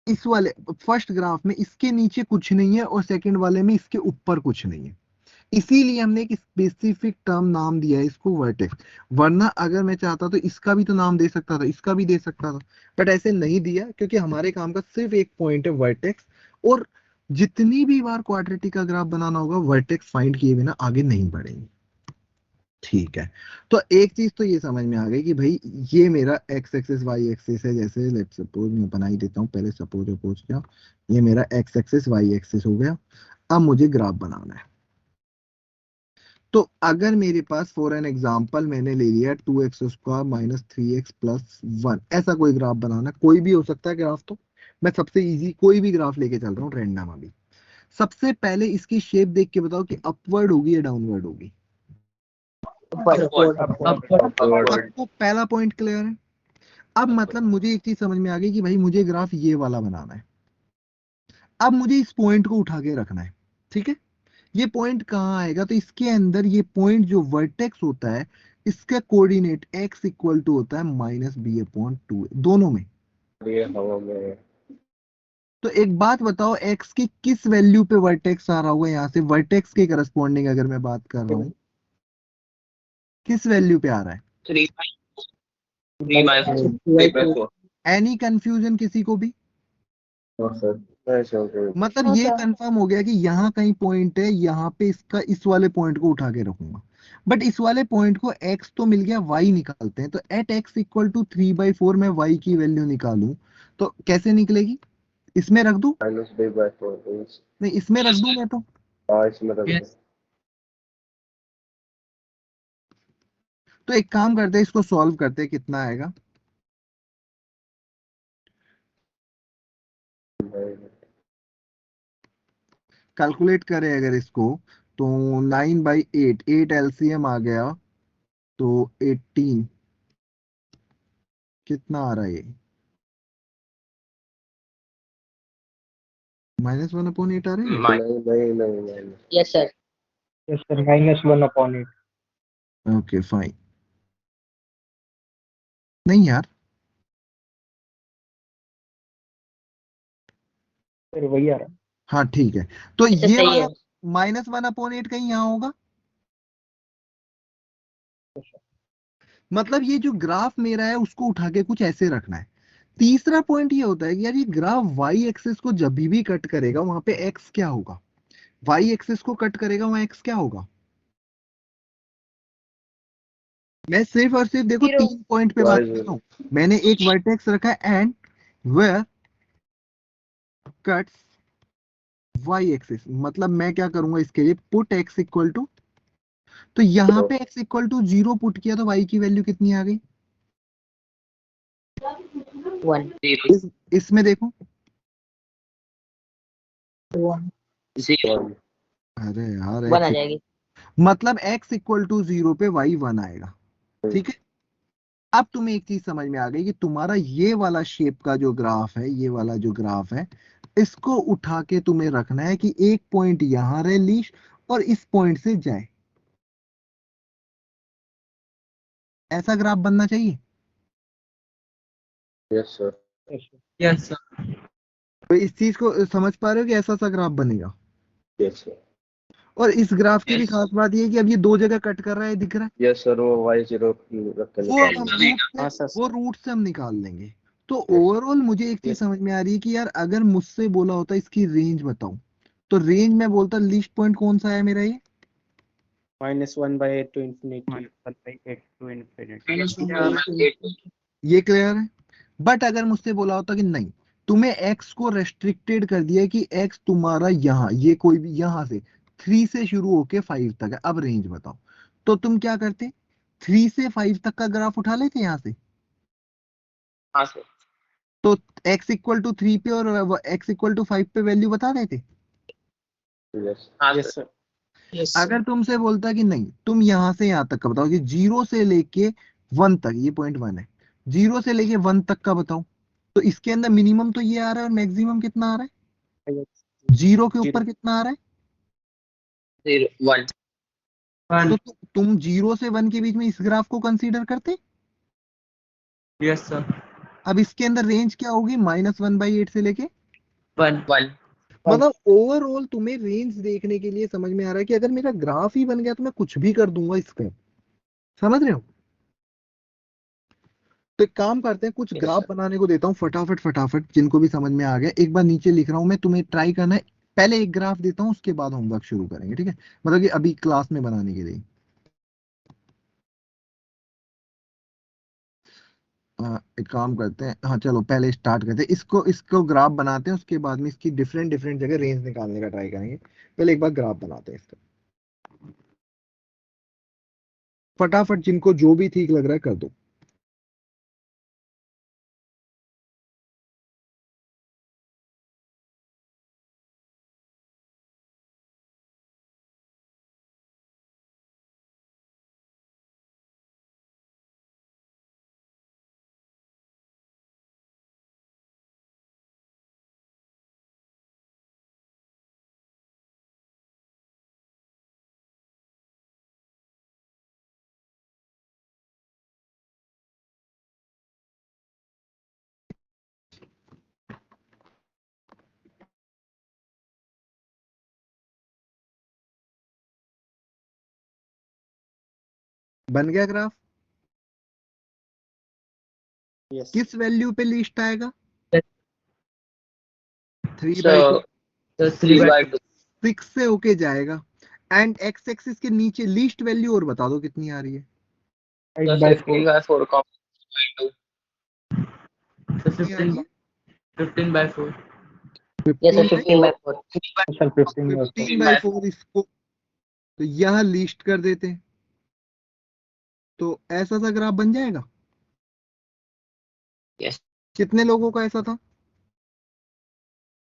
इस वाले फर्स्ट ग्राफ में इसके नीचे कुछ नहीं है और सेकंड वाले में इसके ऊपर कुछ नहीं है, इसीलिए हमने एक स्पेसिफिक टर्म नाम दिया है इसको वर्टेक्स। वरना अगर मैं चाहता तो इसका भी तो नाम दे सकता था, इसका भी दे सकता था, बट ऐसे नहीं दिया क्योंकि हमारे काम का सिर्फ एक पॉइंट है वर्टेक्स। और जितनी भी बार क्वाड्रेटिक का ग्राफ बनाना होगा वर्टेक्स फाइंड किए बिना आगे नहीं बढ़ेंगे। ठीक है, तो एक चीज तो ये समझ में आ गई कि भाई ये मेरा एक्स एक्सिस वाई एक्सिस है। जैसे लेट्स सपोज मैं बना ही देता हूँ, पहले सपोज अपोज क्या, ये मेरा एक्स एक्सिस वाई एक्सिस हो गया। अब मुझे ग्राफ बनाना है। तो अगर मेरे पास फॉर एन एग्जाम्पल मैंने ले लिया 2x² माइनस 3x प्लस 1, ऐसा कोई ग्राफ बनाना, कोई भी हो सकता है ग्राफ। तो मैं सबसे इजी कोई भी ग्राफ लेके चल रहा हूँ रैंडम अभी। सबसे पहले इसकी शेप देख के बताओ कि अपवर्ड होगी या डाउनवर्ड होगी। सबको पहला पॉइंट क्लियर है। अब मतलब मुझे एक चीज समझ में आ गई कि भाई मुझे ग्राफ ये वाला बनाना है। अब मुझे इस पॉइंट को उठा के रखना है। ठीक है, ये पॉइंट कहाँ आएगा, तो इसके अंदर ये पॉइंट जो वर्टेक्स होता है इसका कोऑर्डिनेट x इक्वल टू होता है -b/2 दोनों में। ये हवा में तो एक बात बताओ, x की किस वैल्यू पे वर्टेक्स आ रहा होगा, यहाँ से वर्टेक्स के करस्पॉन्डिंग अगर मैं बात कर रहा हूँ किस वैल्यू पे आ रहा है। 3/4 एनी कंफ्यूजन किसी को भी। मतलब हाँ ये सर। कंफर्म हो गया कि यहाँ कहीं पॉइंट है, यहाँ पे इसका इस वाले पॉइंट को उठा के रखूंगा। बट इस वाले पॉइंट को x तो मिल गया, y निकालते हैं। तो एट x इक्वल टू 3/4 में y की वैल्यू निकालूं तो कैसे निकलेगी, इसमें रख दूं, -b/4 नहीं इसमें रख दूं मैं तो। इसमें रख दो। तो एक काम करते हैं, इसको सॉल्व करते हैं, कितना आएगा। कैलकुलेट करें अगर इसको तो 9/8, 8 LCM आ गया तो 18, कितना आ रहा है ये, -1/8 आ रहा है। नहीं Yes, sir. Yes, sir. -1/8. Okay fine, नहीं यार, सर वही आ रहा है। हाँ ठीक है। तो ऐसे ये सही वाला है। -1/8 कहीं यहाँ होगा। मतलब ये जो ग्राफ मेरा है उसको उठा के कुछ ऐसे रखना है। तीसरा पॉइंट ये होता है कि यार ये ग्राफ वाई एक्सिस को जब भी कट करेगा वहां पे एक्स क्या होगा, वाई एक्सिस को कट करेगा वहां एक्स क्या होगा। मैं सिर्फ और सिर्फ देखो 0। 3 पॉइंट पे बात कर रहा हूँ। मैंने एक वर्टेक्स रखा and where cuts y axis, मतलब मैं क्या करूंगा इसके लिए, पुट एक्स इक्वल टू, तो यहाँ पे x इक्वल टू 0 पुट किया तो y की वैल्यू कितनी आ गई, 1. इसमें देखो। 0. अरे यार 1 आ जाएगी। मतलब x इक्वल टू 0 पे y 1 आएगा। ठीक है, अब तुम्हें एक चीज समझ में आ गई कि तुम्हारा ये वाला शेप का जो ग्राफ है, ये वाला जो ग्राफ है, इसको उठा के तुम्हें रखना है कि एक पॉइंट यहां रहे लीस्ट और इस पॉइंट से जाए, ऐसा ग्राफ बनना चाहिए। Yes sir. Yes sir. तो इस चीज को समझ पा रहे हो कि ऐसा सा ग्राफ बनेगा। Yes sir. और इस ग्राफ की भी Yes. खास बात ये है कि अब ये दो जगह कट कर रहा है, दिख रहा है। यस सर, वो y0 रख के वो निकाल हम लेंगे। हाँ सर। वो रूट से हम निकाल लेंगे। तो Yes. ओवरऑल मुझे एक चीज Yes. समझ में आ रही है कि यार अगर मुझसे बोला होता इसकी रेंज बताओ, तो रेंज में बोलता लीस्ट पॉइंट कौन सा है मेरा, ये -1/8 to infinity. -1/8 to infinity. ये क्लियर है। बट अगर मुझसे बोला होता कि नहीं, तुम्हें x को रेस्ट्रिक्टेड कर दिया है कि x तुम्हारा यहाँ, ये कोई भी यहाँ से 3 से शुरू होके 5 तक है, अब रेंज बताओ, तो तुम क्या करते, 3 से 5 तक का ग्राफ उठा लेते यहाँ से। हाँ सर। तो x इक्वल टू 3 पे और x इक्वल टू 5 पे वैल्यू बता देते। यस हाँ Yes, सर। sir. अगर तुमसे बोलता कि नहीं, तुम यहां से यहां तक का बताओ कि 0 से लेके 1 तक, ये पॉइंट 1 है, 0 से लेके 1 तक का बताओ, तो इसके अंदर मिनिमम तो ये आ रहा है और मैक्सिमम कितना आ रहा है, 0 के ऊपर कितना आ रहा है, 0 1. तो तुम 0 से 1 के बीच में इस ग्राफ को कंसीडर करते? Yes sir. अब इसके अंदर रेंज क्या होगी? -1/8 से लेके 1 मतलब ओवरऑल तुम्हें रेंज देखने के लिए समझ में आ रहा है कि अगर मेरा ग्राफ ही बन गया तो मैं कुछ भी कर दूंगा इस पे। समझ रहे हो? तो एक काम करते हैं, कुछ ग्राफ बनाने को देता हूँ फटाफट जिनको भी समझ में आ गया। एक बार नीचे लिख रहा हूँ मैं, तुम्हें ट्राई करना है। पहले एक ग्राफ देता हूँ, उसके बाद होमवर्क शुरू करेंगे, ठीक है? मतलब कि अभी क्लास में बनाने के लिए। एक काम करते हैं, हाँ चलो पहले स्टार्ट करते हैं। इसको ग्राफ बनाते हैं, उसके बाद में इसकी डिफरेंट डिफरेंट जगह रेंज निकालने का ट्राई करेंगे। पहले एक बार ग्राफ बनाते हैं इसका फटाफट, जिनको जो भी ठीक लग रहा है कर दो। बन गया ग्राफ? किस वैल्यू पे लिस्ट आएगा? 3/2 3/2 6 से होके जाएगा। एंड एक्स एक्सिस के नीचे लीस्ट वैल्यू और बता दो कितनी आ रही है? 15/4 कितनी आ रही है? 15/4 Yes, sir. 15/4 15/4. सर 15 15/4 इसको तो यह लिस्ट कर देते हैं, तो ऐसा सा ग्राफ बन जाएगा। Yes. कितने लोगों का ऐसा था?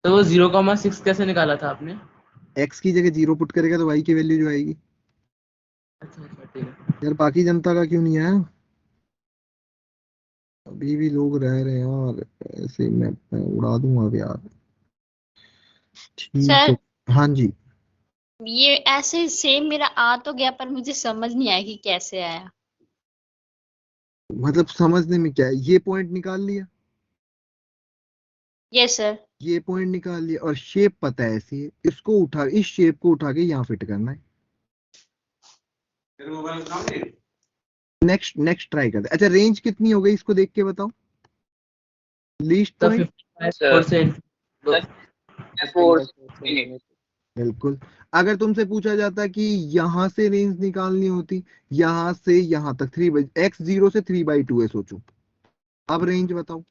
तो वो 0,6 कैसे निकाला था आपने? एक्स की जगह 0 पुट करेगा तो वाई की वैल्यू जो आएगी। अच्छा ठीक है। यार बाकी जनता का क्यों नहीं आया? अभी भी लोग रह रहे हैं यार, ऐसे ही मैं उड़ा दूंगा अब यार। ठीक है। सर हाँ जी, ये ऐसे सेम मेरा आ तो गया पर मुझे समझ नहीं आया कि कैसे आया। मतलब समझने में क्या है, ये पॉइंट निकाल लिया, यस सर। ये पॉइंट निकाल लिया, और शेप पता है ऐसी है, इसको उठा, इस शेप को उठा के यहाँ फिट करना है। नेक्स्ट ट्राई करते हैं। अच्छा रेंज कितनी हो गई इसको देख के बताओ, लीस्ट तो पॉइंट। 15% बिल्कुल। अगर तुमसे पूछा जाता कि यहां से रेंज निकालनी होती, यहां से यहां तक 3/x0 से 3/2 है, सोचो अब रेंज बताओ।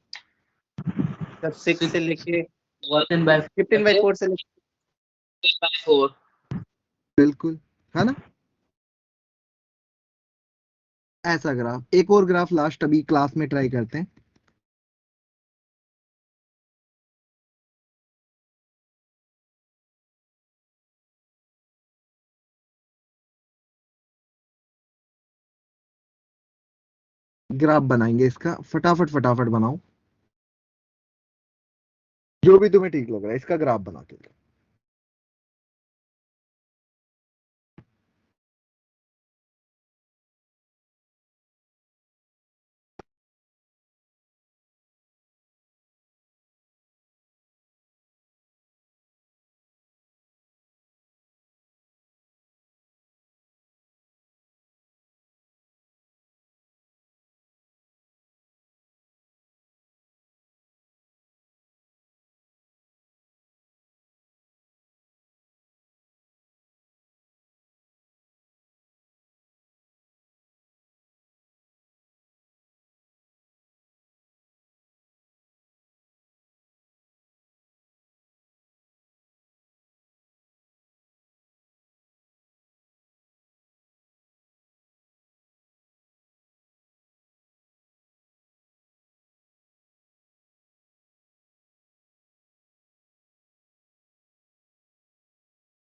6 से लेके 15/4 15/4 से लेके 3/4 बिल्कुल, है ना? ऐसा ग्राफ, एक और ग्राफ लास्ट अभी क्लास में ट्राई करते हैं। ग्राफ बनाएंगे इसका, फटाफट बनाओ, जो भी तुम्हें ठीक लग रहा है इसका ग्राफ बना के।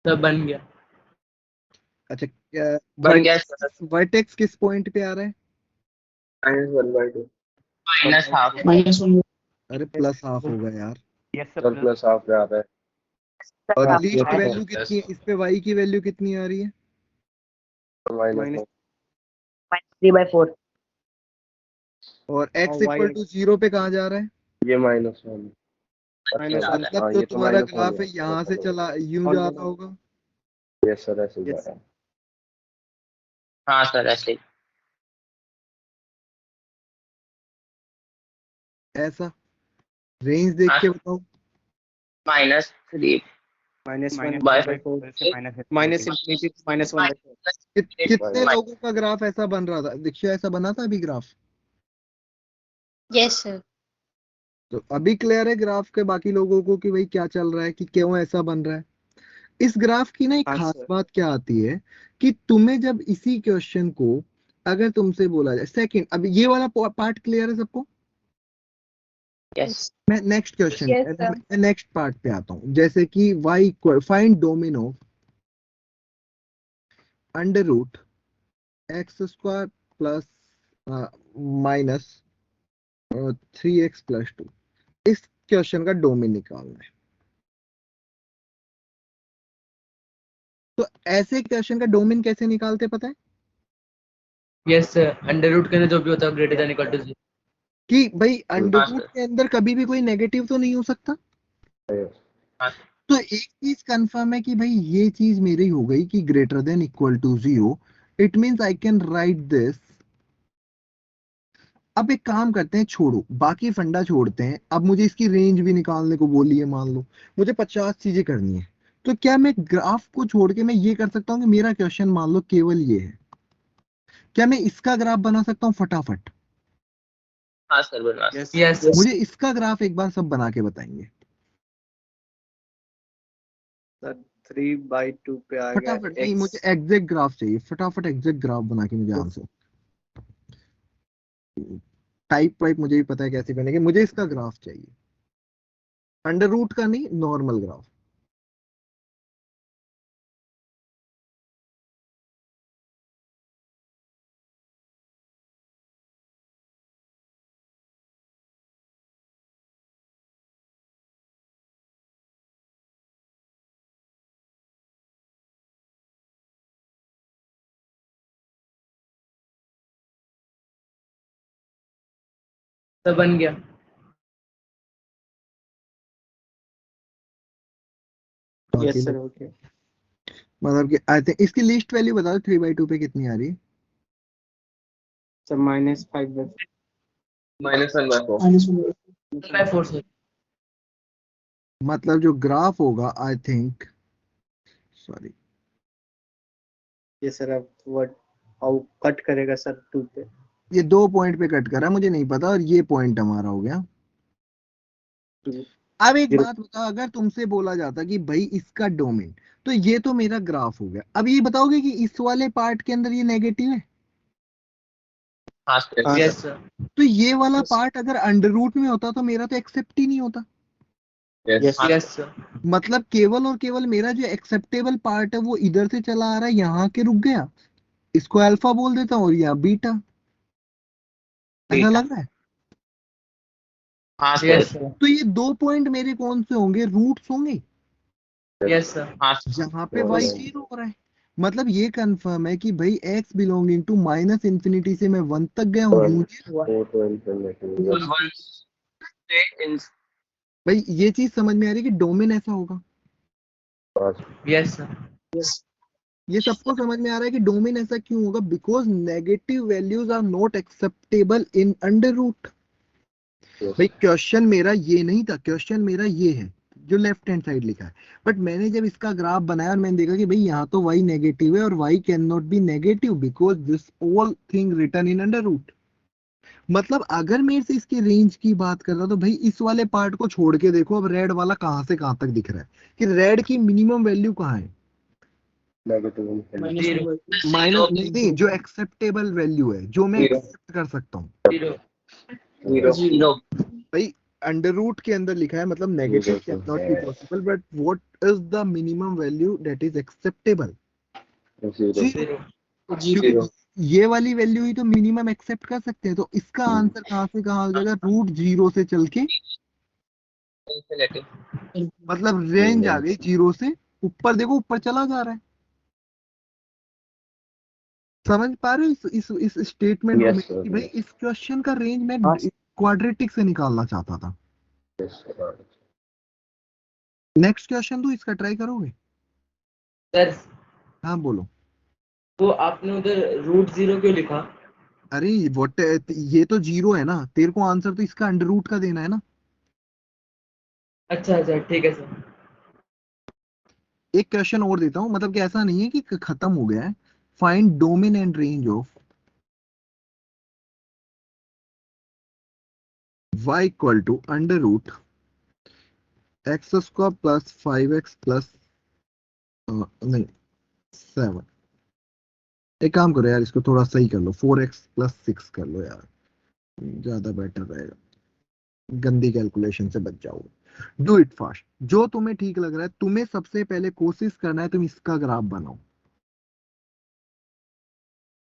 सब बन गया। अच्छा बन गया सर। वर्टेक्स किस पॉइंट पे आ रहा है? -1/2 -1/2 अरे प्लस हाफ होगा यार। यस सर प्लस हाफ में आ रहा है। और हाँ, ये लीस्ट तो वैल्यू है। कितनी है इस पे? वाई की वैल्यू कितनी आ रही है? माइनस -3/4 और x और इक्वल y टू 0 पे कहाँ जा रहा है? ये -1। -1 मतलब हाँ, जो ये तो तुम्हारा -1 ग्राफ हो है यहाँ से गया। चला यूं और जा रहा होगा। यस सर, ऐसे ही जा Yes. रहा है। हाँ सर ऐसे ही। ऐसा रेंज देख हाँ के बताओ। -3 -1 बाय 3/4 से माइनस इंफिनिटी टू -1 कितने Minus- लोगों का ग्राफ ऐसा बन रहा था? दीक्षा ऐसा बना था अभी ग्राफ? Yes sir. तो अभी क्लियर है ग्राफ के बाकी लोगों को कि भाई क्या चल रहा है, कि क्यों ऐसा बन रहा है। इस ग्राफ की ना एक हाँ, खास सर। बात क्या आती है कि तुम्हें जब इसी क्वेश्चन को अगर तुमसे बोला जाए सेकंड, अभी ये वाला पार्ट क्लियर है सबको? यस मैं next question Yes, sir. Next part पे आता हूं। जैसे कि y equal find domain of under root x square plus minus 3x+2। इस क्वेश्चन का डोमेन निकालना है। तो ऐसे क्वेश्चन का डोमेन कैसे निकालते पता है? यस सर, अंडर रूट के अंदर जो भी होता है ग्रेटर देन इक्वल टू 0। कि भाई अंडर हाँ रूट सर। के अंदर कभी भी कोई नेगेटिव तो नहीं हो सकता। हाँ तो एक चीज कंफर्म है कि भाई ये चीज मेरी हो गई कि greater than equal to 0। It means I can write this. अब एक काम करते हैं, छोड़ो बाकी फंडा छोड़ते हैं। अब मुझे इसकी रेंज भी निकालने को बोली है, मान लो मुझे 50 चीजें करनी है। तो क्या मैं ग्राफ को छोड़ के मैं ये कर सकता हूँ कि मेरा क्वेश्चन मान लो केवल ये है, क्या मैं इसका ग्राफ बना सकता हूँ फटाफट? हाँ सर बनवा यस यस मुझे इसका ग्राफ एक बार सब बना के बताएंगे सर, 3/2 पे आ गया फटाफट। नहीं, x। मुझे एग्जैक्ट ग्राफ चाहिए, फटाफट एग्जैक्ट ग्राफ बना के मुझे आंसर। टाइप वाइप मुझे भी पता है कैसे बनेगी, मुझे इसका ग्राफ चाहिए, अंडर रूट का नहीं, नॉर्मल ग्राफ। सर बन गया। Yes sir, okay. मतलब कि आई थिंक इसकी लिस्ट वैल्यू बता दो 3/2 पे कितनी आ रही है? सर -5/4। -1/4। 4 सर। मतलब जो ग्राफ होगा आई थिंक, सॉरी, ये सर अब वर्ड हाउ कट करेगा सर 2 पे। ये 2 पॉइंट पे कट करा, मुझे नहीं पता, और ये पॉइंट हमारा हो गया। 2 अब एक 0। बात बताओ, अगर तुमसे बोला जाता कि भाई इसका डोमेन, तो ये तो मेरा ग्राफ हो गया। अब ये बताओगे कि इस वाले पार्ट के अंदर ये नेगेटिव है? हाँ सर। हाँ यस सर। सर। तो ये वाला पार्ट अगर अंडर रूट में होता तो मेरा तो एक्सेप्ट ही नहीं होता। Yes yes sir. मतलब केवल और केवल मेरा जो एक्सेप्टेबल पार्ट है वो इधर से चला आ रहा है, यहाँ के रुक गया, इसको अल्फा बोल देता हूँ, और यहाँ बीटा। ऐसा लग रहा है? हाँ सर। Yes sir. तो ये 2 पॉइंट मेरे कौन से होंगे? रूट्स होंगे, यस सर। हाँ जहां पे Yes. y 0 हो रहा है। मतलब ये कंफर्म है कि भाई x belonging to minus infinity से मैं 1 तक गया हूँ, मुझे 4 to infinity। भाई ये चीज समझ में आ रही है कि डोमेन ऐसा होगा। Yes sir. ये सबको समझ में आ रहा है कि डोमेन ऐसा क्यों होगा? Because negative values are not acceptable in under root. भाई क्वेश्चन मेरा ये नहीं था, क्वेश्चन मेरा ये है जो लेफ्ट हैंड साइड लिखा है। बट मैंने जब इसका ग्राफ बनाया और मैंने देखा कि भाई यहाँ तो y नेगेटिव है और y can not be negative because this all thing written in under root. मतलब अगर मेरे से इसकी रेंज की बात कर रहा तो भाई इस वाले पार्ट को छोड़ के देखो, अब रेड वाला कहां से कहां तक दिख रहा है, कि रेड की मिनिमम वैल्यू कहाँ है? Negative infinity. जीरो माइनस नहीं, जो एक्सेप्टेबल वैल्यू है, जो मैं एक्सेप्ट कर सकता हूँ। जीरो। भाई अंडर रूट के अंदर लिखा है, मतलब नेगेटिव Zero कैन तो नॉट है। Be possible, but what is the minimum value that is acceptable? Zero. क्योंकि ये वाली वैल्यू ही तो मिनिमम एक्सेप्ट कर सकते हैं। तो इसका आंसर कहाँ से कहाँ हो जाएगा? रूट 0 से चल के, इन्फिनिटी। मतलब रेंज आ गई 0 से ऊपर, देखो ऊपर चला जा रहा है। समझ पा रहे हो इस स्टेटमेंट को Yes, मेरे sir, कि भाई yes. इस क्वेश्चन का रेंज मैं हाँ। क्वाड्रेटिक से निकालना चाहता था। Yes, sir. नेक्स्ट क्वेश्चन तो इसका ट्राई करोगे? सर हाँ बोलो। तो आपने उधर √0 क्यों लिखा? अरे व्हाट, ये तो 0 है ना, तेरे को आंसर तो इसका अंडर रूट का देना है ना। अच्छा अच्छा ठीक है सर। एक क्वेश्चन और देता हूँ, मतलब कि ऐसा नहीं है कि खत्म हो गया है। Find domain and range of y equal to under root x square plus 5x plus नहीं 7। एक काम करो यार, इसको थोड़ा सही कर लो, 4x प्लस 6 कर लो यार, ज्यादा बेटर रहेगा, गंदी कैलकुलेशन से बच जाओगे। डू इट फास्ट, जो तुम्हें ठीक लग रहा है। तुम्हें सबसे पहले कोशिश करना है तुम इसका ग्राफ बनाओ,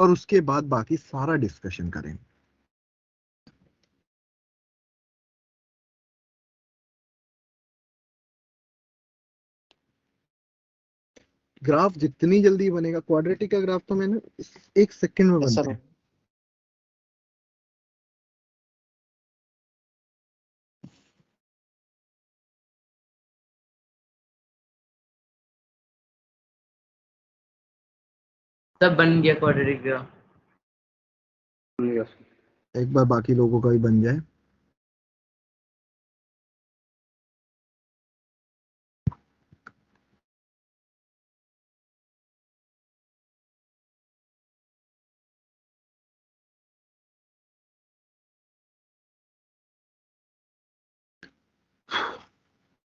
और उसके बाद बाकी सारा डिस्कशन करें। ग्राफ जितनी जल्दी बनेगा, क्वाड्रेटिक का ग्राफ तो मैंने 1 सेकंड में Yes, बनता sir. है। सब बन गया क्वाड्रेटिक ग्राफ। Yes. एक बार बाकी लोगों का भी बन जाए।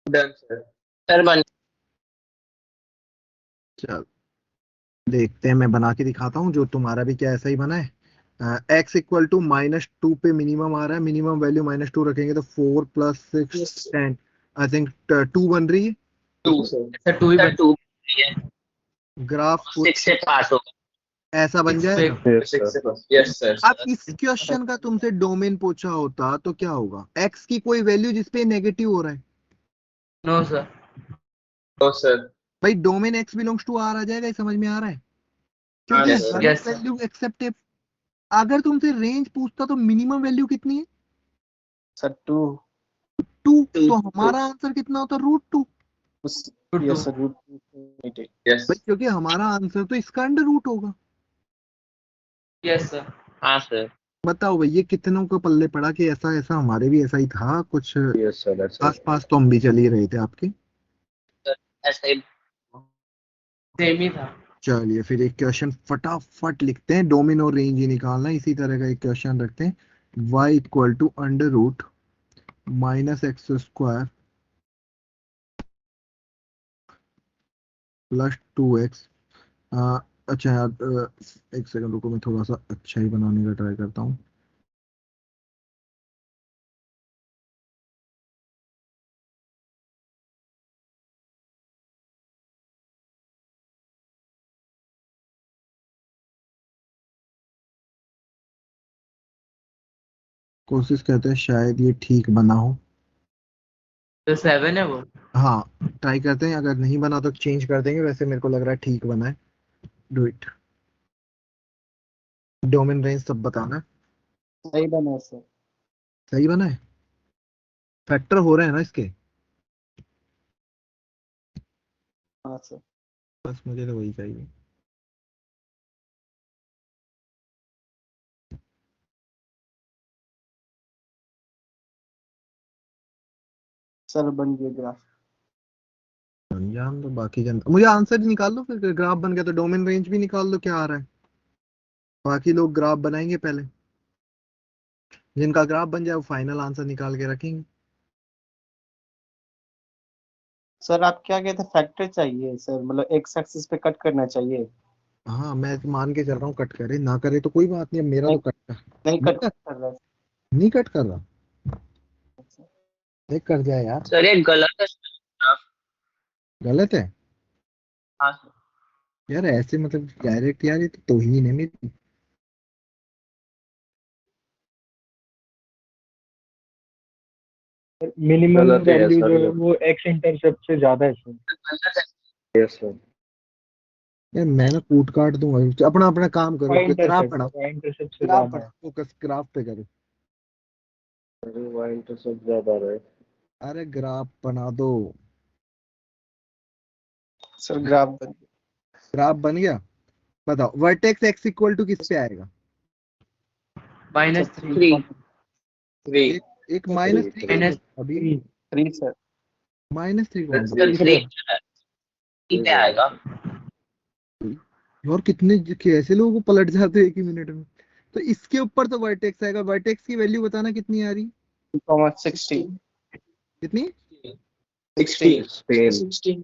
डन सर बन चल देखते हैं, मैं बना के दिखाता हूँ जो तुम्हारा भी क्या ऐसा ही बना है। x इक्वल टू -2 पे मिनिमम आ रहा है, मिनिमम वैल्यू -2 रखेंगे तो 4 + 6 10, आई थिंक 2 बन रही है। 2 सर 2 ही सर बन 2 ग्राफ 6 से पास होगा। ऐसा बन 6 पे। जाएगा। Yes, sir. Yes sir. अब इस क्वेश्चन का तुमसे डोमेन पूछा होता तो क्या होगा? x की कोई वैल्यू जिसपे नेगेटिव हो रहा है। No sir. No sir. भाई domain x belongs to R आ जाएगा, ये समझ में आ रहा है? हाँ, क्योंकि sir. हर Yes, sir. वैल्यू एक्सेप्ट है। अगर तुमसे रेंज पूछता तो मिनिमम वैल्यू कितनी है? Sir, 2. 2। Two, तो हमारा आंसर कितना होता? √2। Yes, sir. √2. यस भाई क्योंकि हमारा आंसर तो इसका अंडर रूट होगा। Yes sir. हाँ सर। बताओ भाई, ये कितनों को पल्ले पड़ा कि ऐसा ऐसा हमारे भी ऐसा ही था कुछ। Yes, sir. That's it. आसपास तो हम भी चल ही रहे थे आपके। ऐसा ही सेम ही था। चलिए फिर एक क्वेश्चन फटाफट लिखते हैं, डोमेन और रेंज ही निकालना है। इसी तरह का एक क्वेश्चन रखते हैं, y equal to under root -x² plus 2x। अच्छा यार, एक सेकंड रुको, मैं थोड़ा सा अच्छा ही बनाने का ट्राई करता हूँ। कोशिश करते हैं शायद ये ठीक बना हो। तो 7 है वो। हाँ ट्राई करते हैं, अगर नहीं बना तो चेंज कर देंगे, वैसे मेरे को लग रहा है ठीक बना है। Do it. डोमेन रेंज सब बताना है। सही बना सर। सही बना है। फैक्टर हो रहे हैं ना इसके? हाँ सर। बस मुझे तो वही चाहिए। सर बन गया ग्राफ। जान दो बाकी जनता, मुझे आंसर निकाल दो फिर। ग्राफ बन गया तो डोमेन रेंज भी निकाल दो क्या आ रहा है। बाकी लोग ग्राफ बनाएंगे पहले, जिनका ग्राफ बन जाए वो फाइनल आंसर निकाल के रखेंगे। सर आप क्या कहते हैं, फैक्टर चाहिए सर, मतलब एक्स एक्सिस पे कट करना चाहिए। हाँ मैं तो मान के चल रहा हूँ कट करे ना करे तो कोई बात नहीं, अब मेरा नहीं, तो कट कर। नहीं नहीं कट कर, कर रहा नहीं कट कर रहा। है। देख कर जाए यार। सर ये गलत है। गलत है हाँ सर। यार, ऐसे मतलब डायरेक्ट यार, ये तो तौहीन है मेरी। मिनिमम गलत है वैल्यू सर जो है ये। वो एक्स इंटरसेप्ट से ज्यादा है सर। गलत है। Yes, sir. यार मैं ना कूट काट दूंगा, अपना अपना काम करो, वाई ग्राफ इंटरसेप्ट, पढ़ाओ, वाई इंटरसेप्ट से ग्राफ ज्यादा है। पढ़ाओ, फोकस ग्राफ पे करो। अरे वाइन तो सब ज्यादा रहे। अरे ग्राफ बना दो। सर ग्राफ बन ग्राफ बन गया, बताओ वर्टेक्स एक्स इक्वल टू किस पे आएगा? -3 3 3 एक एक थ्री -3 थ्री कैसे -3 अभी? 3 सर। -3 कौन सा? 3 पे आएगा। और कितने कैसे लोगों को पलट जाते हैं एक ही मिनट में। तो इसके ऊपर तो वर्टेक्स आएगा, वर्टेक्स की वैल्यू बताना कितनी आ रही? 16 कितनी? 16 16।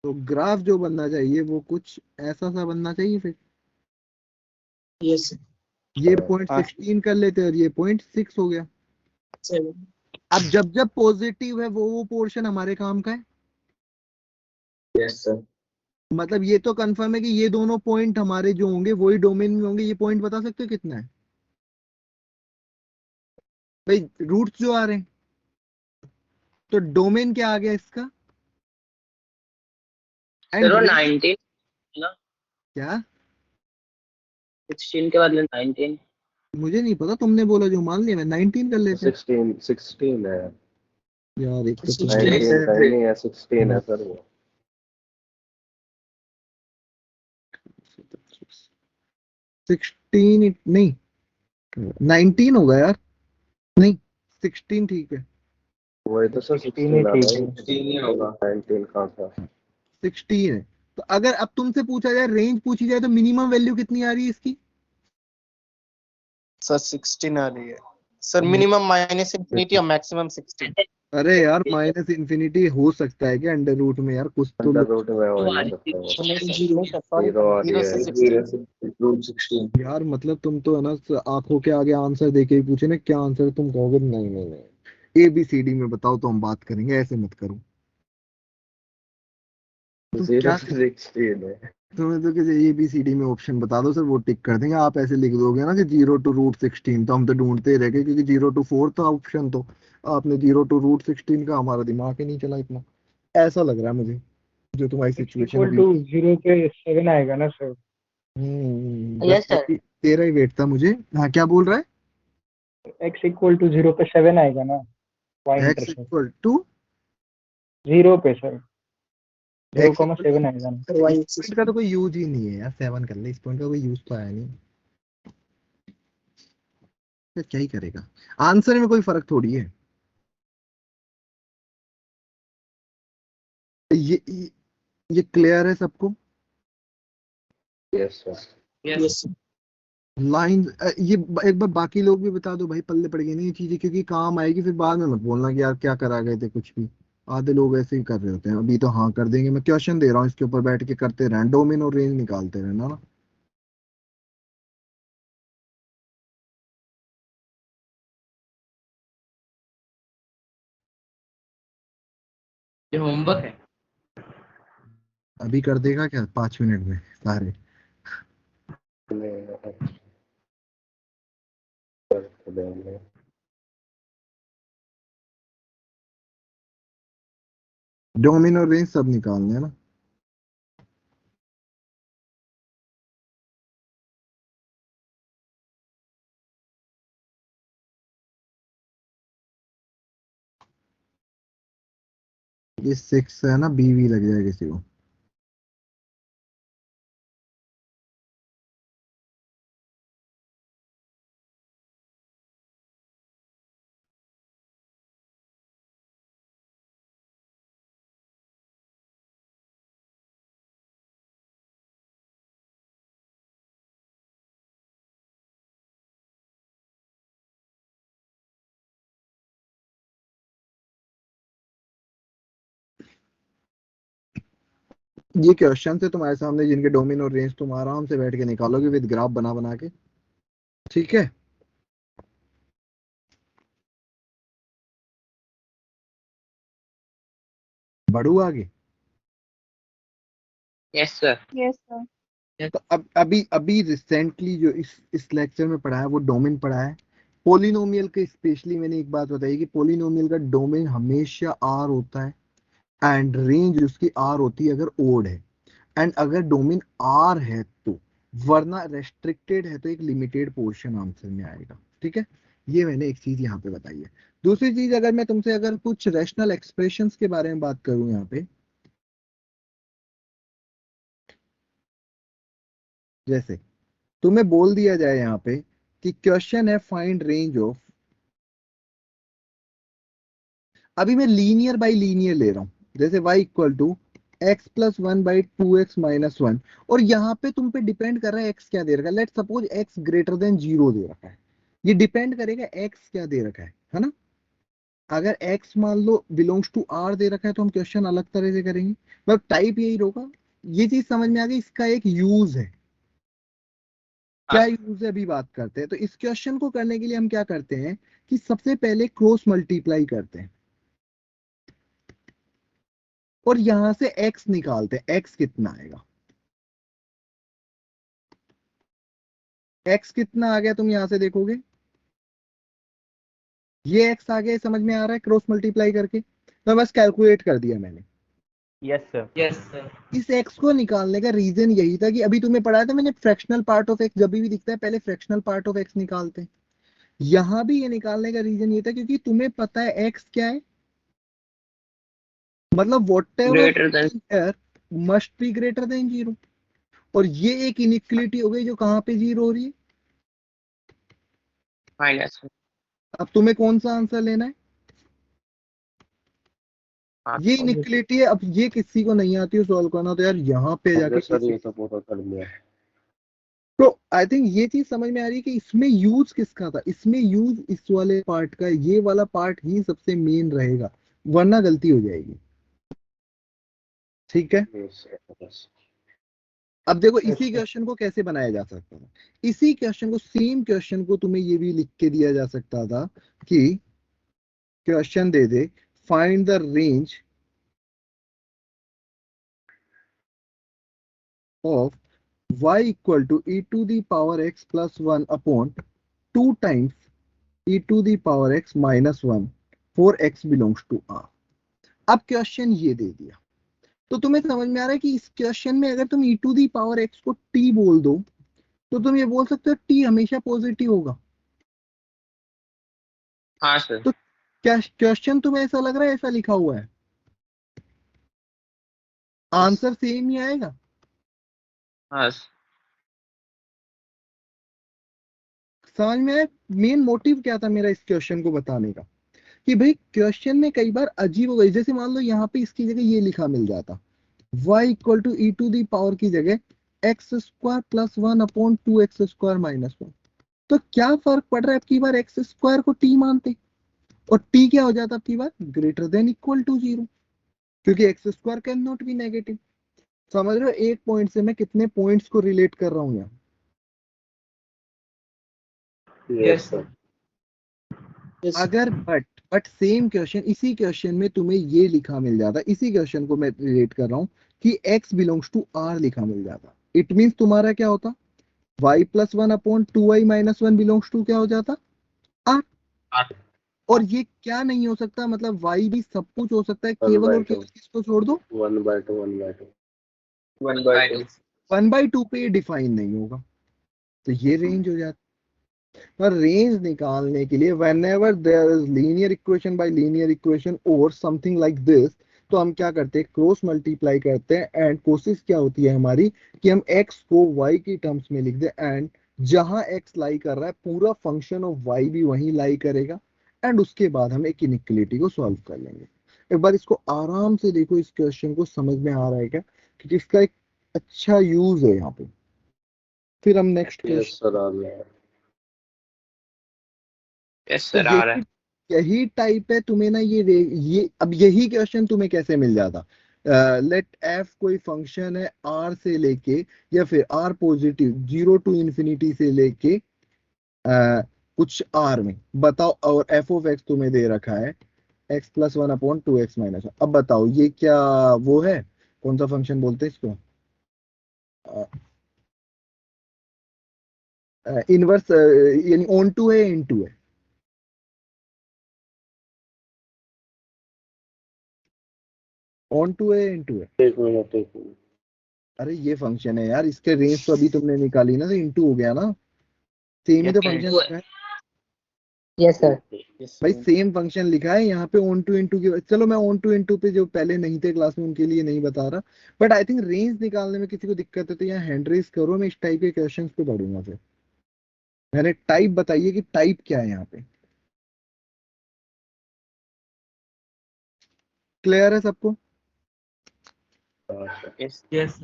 तो ग्राफ जो बनना चाहिए वो कुछ ऐसा सा बनना चाहिए फिर। यस ये पॉइंट हाँ 16 कर लेते हैं और ये 0.6 हो गया। सर। अब जब जब पॉजिटिव है वो पोर्शन हमारे काम का है। Yes sir. मतलब ये तो कंफर्म है कि ये दोनों पॉइंट हमारे जो होंगे वही डोमेन में होंगे। ये पॉइंट बता सकते हो कितना है भाई? रूट्स जो आ रहे हैं, तो डोमेन क्या आ गया इसका? सर एंड वो रेंज 19 ना, क्या? 16 के बदले 19। मुझे नहीं पता, तुमने बोला जो मान लिया, मैं 19 कर लेते हैं। 16 है। यार एक तो 16 तुम्हारे 19 का ही नहीं है, 16 है सर वो। 16 नहीं, 19 होगा यार। नहीं, 16 ठीक है। वही तो सर 16 ही 16 आ ठीक रहा है। है। 16 ही होगा। 19 कहाँ था? 16 है। तो अगर अब तुमसे पूछा जाए, रेंज पूछी जाए, तो मिनिमम वैल्यू कितनी आ रही है इसकी? सर 16 आ रही है सर। नहीं, मिनिमम -∞ और मैक्सिमम 16। अरे यार माइनस इन्फिनिटी हो सकता है क्या अंडर रूट में? यार कुछ तो अंडर लोग, रूट में हो नहीं सकता वो। नहीं सर, सॉरी जीरो सर, आ रही 0 है। से 16। रूट 16। यार मतलब तुम तो है ना आंखों के आगे आंसर देके ही पूछे ना क्या आंसर, तुम कहोगे नहीं नहीं नहीं ABCD में बताओ तो हम बात करेंगे, ऐसे मत करो। तुम 0 क्या, से 16 है। तुम्हें तो किसी ABCD में ऑप्शन बता दो सर, वो टिक कर देंगे। आप ऐसे लिख दोगे ना कि 0 to √16, तो हम तो ढूंढते ही रह गए, क्योंकि 0 to 4 था ऑप्शन। तो आपने 0 to √16 का, हमारा दिमाग ही नहीं चला इतना। ऐसा लग रहा है मुझे, जो तुम्हारी एक्स सिचुएशन इक्वल अभी। टू 0 पे 7 आएगा ना सर? बस यस सर। तेरा ही वेट था मुझे। हाँ क्या बोल रहा एक्स इक्वल टू 0 पे 7 आएगा ना? वाई है? एक्स इंटरसेप्ट इक्वल टू 0 पे सर, एक्स इक्वल 0,7 आएगा ना? पॉइंट का तो कोई यूज ही नहीं है यार, 7 कर ले, इस पॉइंट का कोई यूज तो आया नहीं। फिर क्या ही करेगा, आंसर में कोई फर्क थोड़ी है। ये ये क्लियर है सबको? Yes sir. यस लाइन ये एक बार बाकी लोग भी बता दो भाई, पल्ले पड़ गई नहीं ये चीजें, क्योंकि काम आएगी फिर बाद में मत बोलना कि यार क्या करा गए थे कुछ भी। आधे लोग ऐसे ही कर रहे होते हैं। अभी तो हाँ कर देंगे, मैं क्वेश्चन दे रहा हूँ, इसके ऊपर बैठ के करते रहना, डोमेन और रेंज निकालते रहना ना। ये होमवर्क है। अभी कर देगा क्या 5 मिनट में सारे? डोमेन और रेंज सब निकालने हैं ना। ये 6 है ना, BV लग जाए किसी को। ये क्वेश्चन है तुम्हारे सामने, जिनके डोमेन और रेंज तुम आराम से बैठ के निकालोगे विद ग्राफ बना बना के, ठीक है? बढ़ू आगे। Yes sir. Yes sir. तो अब अभी अभी रिसेंटली जो इस लेक्चर में पढ़ा है वो डोमेन पढ़ा है। पोलिनोमियल के स्पेशली मैंने एक बात बताई कि पोलिनोमियल का डोमेन हमेशा R होता है, एंड रेंज उसकी R होती है अगर ओड है। एंड अगर डोमेन आर है तो, वरना रेस्ट्रिक्टेड है तो एक लिमिटेड पोर्शन आंसर में आएगा। ठीक है, ये मैंने एक चीज यहाँ पे बताई है। दूसरी चीज, अगर मैं तुमसे अगर कुछ रैशनल एक्सप्रेशंस के बारे में बात करूं यहाँ पे, जैसे तुम्हें बोल दिया जाए यहाँ पे कि क्वेश्चन है फाइंड रेंज ऑफ, अभी मैं लीनियर बाई लीनियर ले रहा हूं, जैसे y equal to x plus one by two x minus one, और यहाँ पे तुम पे डिपेंड कर रहा है x क्या दे रखा है। Let suppose x greater than zero दे रखा है, ये डिपेंड करेगा x क्या दे रखा है ना। अगर x मान लो बिलोंग्स टू r दे रखा है तो हम क्वेश्चन अलग तरह से करेंगे, मतलब टाइप यही होगा। ये चीज समझ में आ गई, इसका एक यूज है। क्या यूज है अभी बात करते हैं। तो इस क्वेश्चन को करने के लिए हम क्या करते हैं कि सबसे पहले क्रॉस मल्टीप्लाई करते हैं और यहां से x निकालते हैं। x कितना आएगा, x कितना आ गया तुम यहां से देखोगे, ये x आ गया, समझ में आ रहा है क्रॉस मल्टीप्लाई करके, तो बस कैलकुलेट कर दिया मैंने। Yes sir. Yes sir. इस x को निकालने का रीजन यही था कि अभी तुम्हें पढ़ाया था मैंने, फ्रैक्शनल पार्ट ऑफ x जब भी दिखता है पहले फ्रैक्शनल पार्ट ऑफ x निकालते हैं। यहां भी ये निकालने का रीजन ये था क्योंकि तुम्हें पता है x क्या है, मतलब Greater than whatever must be greater than zero, और ये एक इनइक्वालिटी हो गई जो कहां पे जीरो हो रही है। minus. अब तुम्हें कौन सा आंसर लेना है, हाँ, ये इनइक्वालिटी है। अब ये किसी को नहीं आती है सॉल्व करना, तो यार यहाँ पे हमने जाके सर ये तो पूरा कर लिया। तो आई थिंक ये चीज समझ में आ रही है कि इसमें यूज किसका था, इसमें यूज इस वाले पार्ट का, ये वाला पार्ट ही सबसे मेन रहेगा, वरना गलती हो जाएगी। ठीक है, Yes, yes. अब देखो इसी क्वेश्चन को कैसे बनाया जा सकता था। इसी क्वेश्चन को, सेम क्वेश्चन को तुम्हें ये भी लिख के दिया जा सकता था कि क्वेश्चन दे दे find the range of y equal to e to the power x plus one upon two times e to the power x minus one for x belongs to r। अब क्वेश्चन ये दे दिया, तो तुम्हें समझ में आ रहा है कि इस क्वेश्चन में अगर तुम e to the power x को t बोल दो तो तुम ये बोल सकते हो t हमेशा पॉजिटिव होगा। हाँ सर। तो क्या क्वेश्चन तुम्हें ऐसा लग रहा है ऐसा लिखा हुआ है, आंसर सेम ही आएगा। हाँ समझ में आया मेन मोटिव क्या था मेरा इस क्वेश्चन को बताने का, कि भाई क्वेश्चन में कई बार अजीब हो गई, जैसे मान लो यहाँ पे इसकी जगह ये लिखा मिल जाता y equal to e to the power की जगह x square plus one upon two x square minus one, तो क्या फर्क पड़ रहा है, अब की बार एक्स स्क्वायर को t मानते और t क्या हो जाता अब की बार greater than equal to zero, क्योंकि x square can not be negative. समझ रहे हो एक पॉइंट से मैं कितने पॉइंट्स को रिलेट कर रहा हूँ यहाँ। Yes, sir. अगर बट सेम क्वेश्चन, इसी क्वेश्चन में तुम्हें ये लिखा मिल जाता, इसी क्वेश्चन को मैं रिलेट कर रहा हूँ कि x बिलोंग्स टू r लिखा मिल जाता, इट मींस तुम्हारा क्या होता y plus one upon two y minus one belongs to क्या हो जाता r। और ये क्या नहीं हो सकता, मतलब y भी सब कुछ हो सकता है, One केवल by और two. केवल किसको छोड़ दो, 1 by 2, 1 by 2. 1 by 2. 1/2 पे ये डिफाइन नहीं होगा, तो ये रेंज हो जाती। पर रेंज निकालने के लिए whenever there is linear equation by linear equation or something like this, तो हम क्या करते हैं क्रॉस मल्टीप्लाई करते हैं, एंड कोशिश क्या होती है हमारी कि हम x को y की टर्म्स में लिख दे, एंड जहां x लाई कर रहा है पूरा फंक्शन ऑफ y भी वहीं लाई करेगा, एंड उसके बाद हम एक इनइक्वालिटी को सॉल्व कर लेंगे। एक बार इसको आराम से देखो, इस क्वेश्चन को समझ में आ रहा है क्या, क्योंकि इसका एक अच्छा यूज है यहाँ पे। फिर हम नेक्स्ट Yes, क्वेश्चन, sir. आ गया। यस तो सर आ रहा है। यही टाइप है तुम्हें ना, ये अब यही क्वेश्चन तुम्हें कैसे मिल जाता, लेट एफ कोई फंक्शन है आर से लेके, या फिर R positive zero to infinity से लेके कुछ आर में, बताओ, और एफ ऑफ एक्स तुम्हें दे रखा है x plus one upon two x minus one. अब बताओ ये क्या वो है, कौन सा फंक्शन बोलते हैं इसको, इनवर्स यानी ऑन टू है इन टू है, ऑन टू है इन टू है। एक मिनट, एक मिनट। अरे ये फंक्शन है यार, इसके रेंज तो अभी तुमने निकाली ना, तो इंटू हो गया ना, सेम ही तो फंक्शन Into लिखा है यस सर। भाई, सेम फंक्शन लिखा है यहाँ पे। ऑन टू इंटू की, चलो मैं ऑन टू इंटू पे जो पहले नहीं थे क्लास में उनके लिए नहीं बता रहा, बट आई थिंक रेंज निकालने में किसी को दिक्कत है तो यहाँ हैंड रेज करो, मैं इस टाइप के क्वेश्चन पे पढ़ूंगा फिर। मैंने टाइप बताइए कि टाइप क्या है यहाँ पे, क्लियर है सबको? यस यस